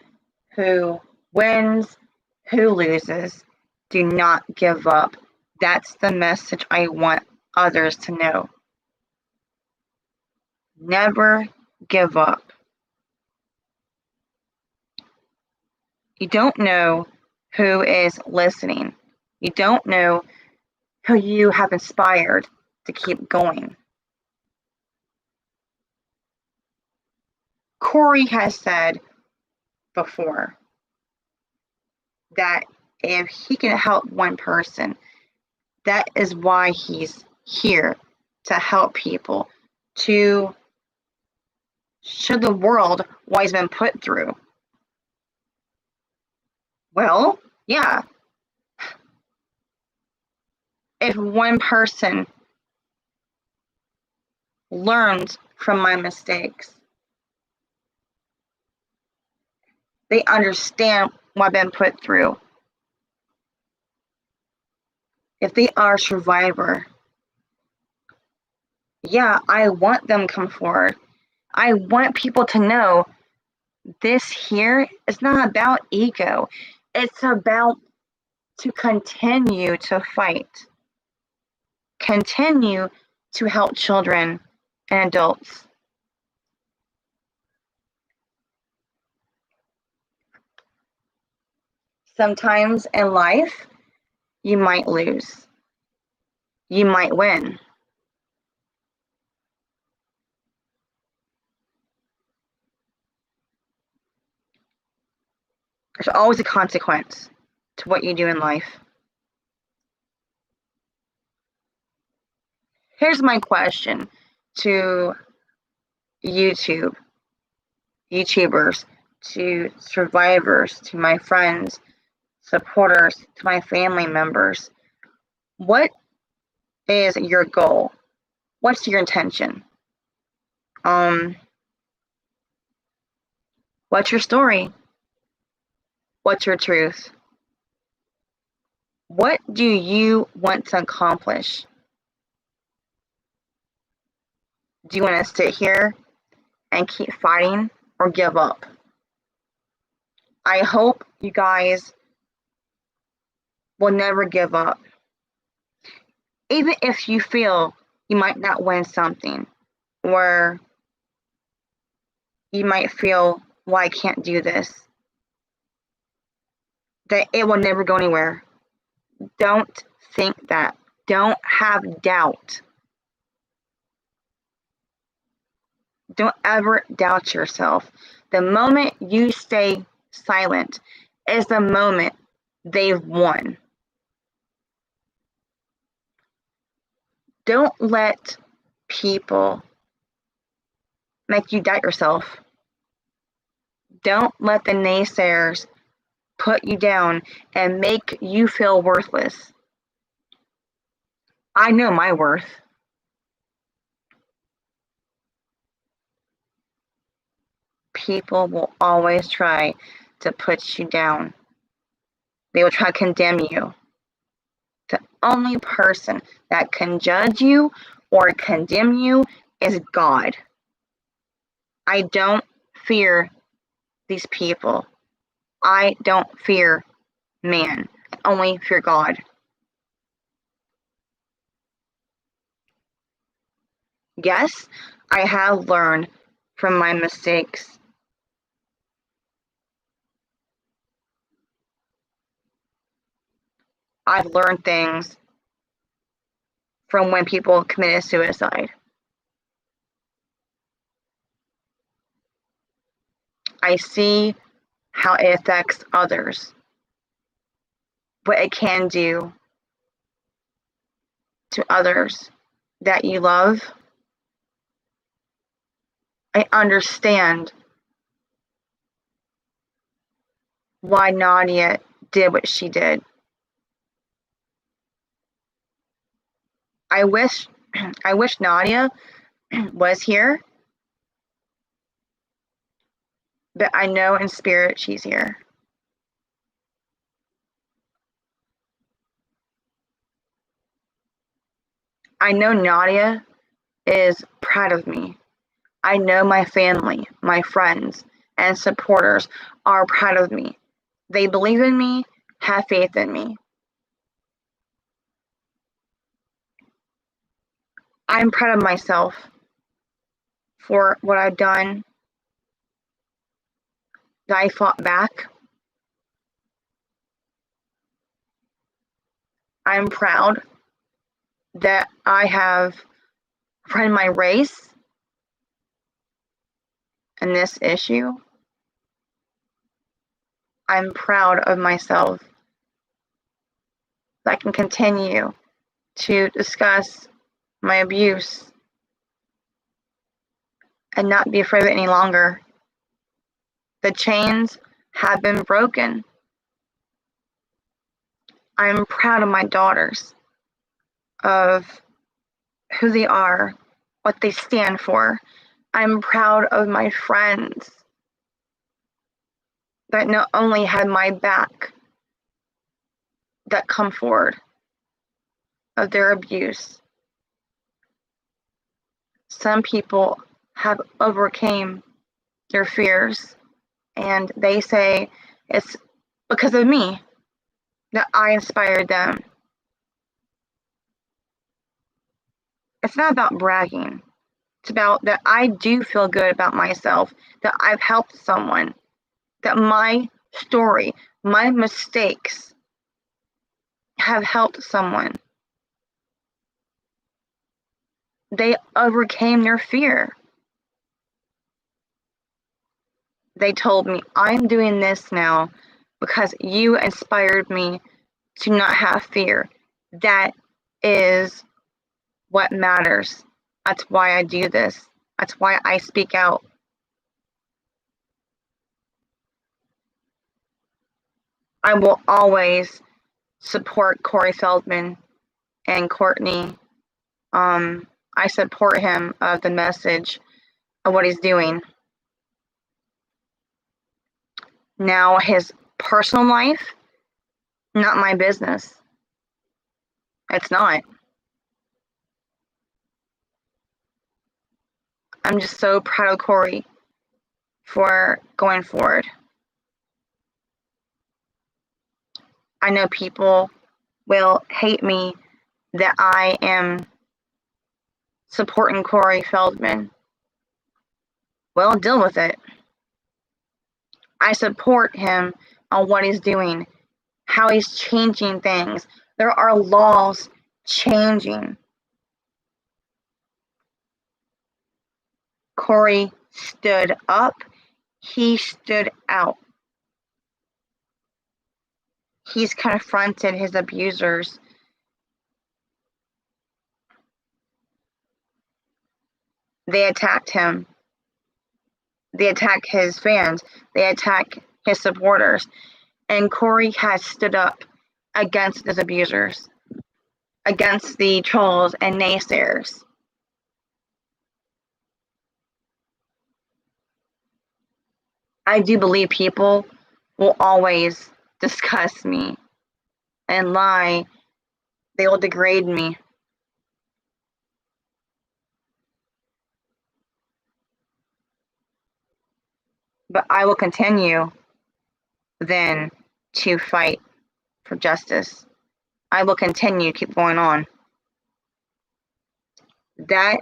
who wins, who loses. Do not give up. That's the message I want others to know. Never give up. You don't know who is listening. You don't know who you have inspired to keep going. Corey has said before that if he can help one person, that is why he's here, to help people, to show the world what he's been put through. Well, yeah. If one person learns from my mistakes, they understand what I've been put through. If they are a survivor, yeah, I want them to come forward. I want people to know this here is not about ego. It's about to continue to fight, continue to help children and adults. Sometimes in life, you might lose. you might win. There's always a consequence to what you do in life. Here's my question to YouTubers, to survivors, to my friends, supporters, to my family members. What is your goal? What's your intention? What's your story? What's your truth? What do you want to accomplish? Do you want to sit here and keep fighting or give up? I hope you guys will never give up. Even if you feel you might not win something, or you might feel, well, I can't do this, that it will never go anywhere. Don't think that. Don't have doubt. Don't ever doubt yourself. The moment you stay silent is the moment they've won. Don't let people make you doubt yourself. Don't let the naysayers put you down and make you feel worthless. I know my worth. People will always try to put you down. They will try to condemn you. The only person that can judge you or condemn you is God. I don't fear these people. I don't fear man. I only fear God. Yes, I have learned from my mistakes. I've learned things from when people committed suicide. I see how it affects others, what it can do to others that you love. I understand why Nadia did what she did. I wish Nadia was here, but I know in spirit she's here. I know Nadia is proud of me. I know my family, my friends, and supporters are proud of me. They believe in me, have faith in me. I'm proud of myself for what I've done, that I fought back. I'm proud that I have run my race in this issue. I'm proud of myself that I can continue to discuss my abuse and not be afraid of it any longer. The chains have been broken. I'm proud of my daughters, of who they are, what they stand for. I'm proud of my friends that not only had my back, that come forward of their abuse. Some people have overcame their fears, and they say it's because of me that I inspired them. It's not about bragging. It's about that I do feel good about myself, that I've helped someone, that my story, my mistakes have helped someone. They overcame their fear. They told me, I'm doing this now because you inspired me to not have fear. That is what matters. That's why I do this. That's why I speak out. I will always support Corey Feldman and Courtney. I support him of the message of what he's doing. Now, his personal life, not my business. It's not. I'm just so proud of Corey for going forward. I know people will hate me that I am supporting Corey Feldman. Well, deal with it. I support him on what he's doing, how he's changing things. There are laws changing. Corey stood up. He stood out. He's confronted his abusers. They attacked him. They attack his fans. They attack his supporters. And Corey has stood up against his abusers, against the trolls and naysayers. I do believe people will always discuss me and lie. They will degrade me. But I will continue then to fight for justice. I will continue, keep going on. That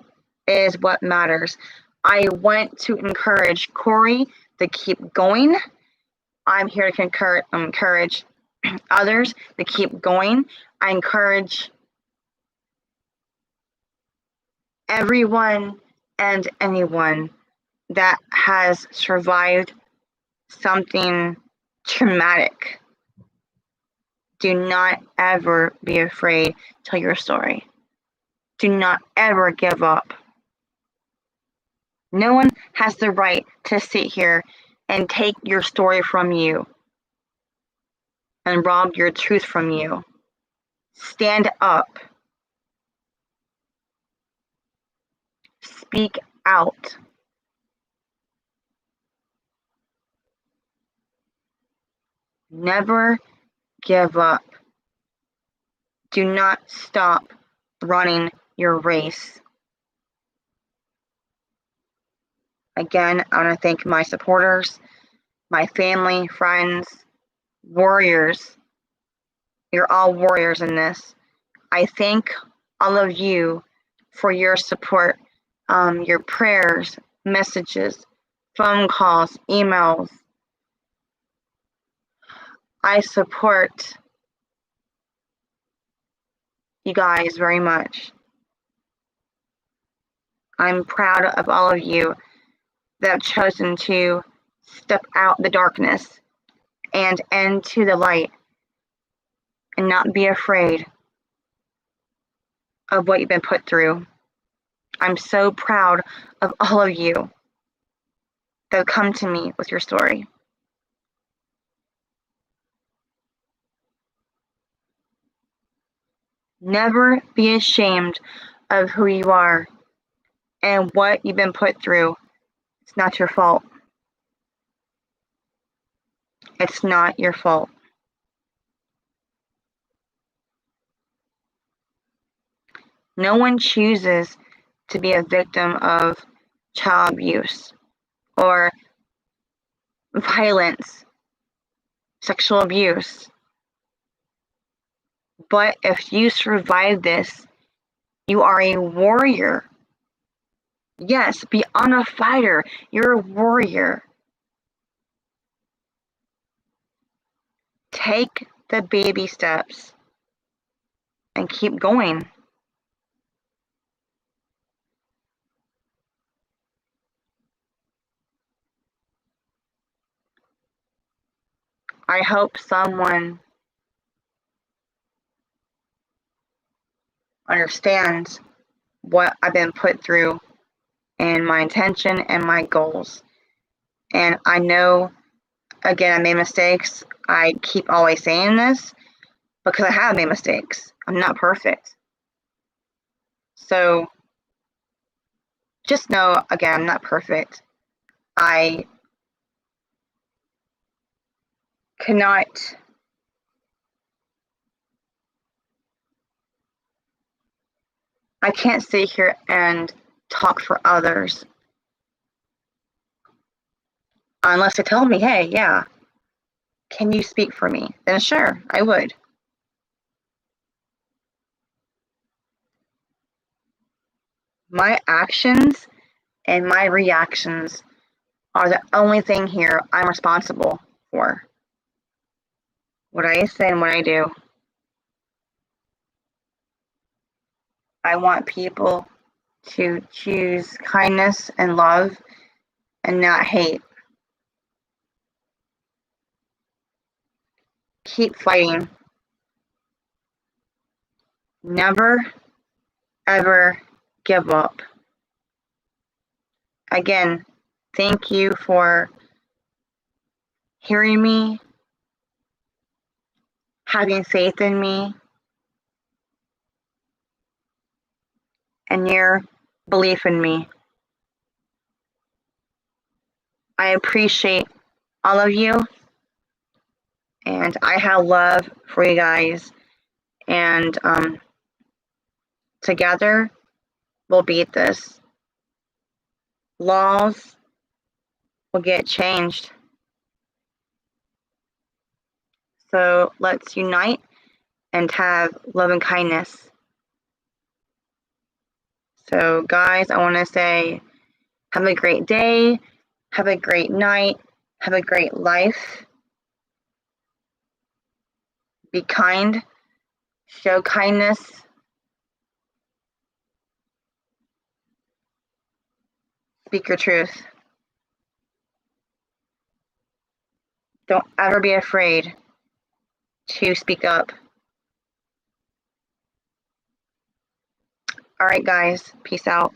is what matters. I want to encourage Corey to keep going. I'm here to encourage others to keep going. I encourage everyone and anyone that has survived something traumatic. Do not ever be afraid to tell your story. Do not ever give up. No one has the right to sit here and take your story from you and rob your truth from you. Stand up. Speak out. Never give up. Do not stop running your race. Again, I want to thank my supporters, my family, friends, warriors. You're all warriors in this. I thank all of you for your support, your prayers, messages, phone calls, emails. I support you guys very much. I'm proud of all of you that have chosen to step out the darkness and into the light and not be afraid of what you've been put through. I'm so proud of all of you that have come to me with your story. Never be ashamed of who you are and what you've been put through. It's not your fault. It's not your fault. No one chooses to be a victim of child abuse or violence, sexual abuse. But if you survive this, you are a warrior. Yes, beyond a fighter, you're a warrior. Take the baby steps and keep going. I hope someone understands what I've been put through and my intention and my goals. And I know, again, I made mistakes. I keep always saying this because I have made mistakes. I'm not perfect. So just know, again, I'm not perfect. I cannot I can't sit here and talk for others unless they tell me, hey, yeah, can you speak for me? Then sure, I would. My actions and my reactions are the only thing here I'm responsible for. What I say and what I do. I want people to choose kindness and love and not hate. Keep fighting. Never, ever give up. Again, thank you for hearing me, having faith in me, and your belief in me. I appreciate all of you, and I have love for you guys, and together we'll beat this. Laws will get changed. So let's unite and have love and kindness. So guys, I want to say have a great day, have a great night, have a great life. Be kind, show kindness. Speak your truth. Don't ever be afraid to speak up. All right, guys, peace out.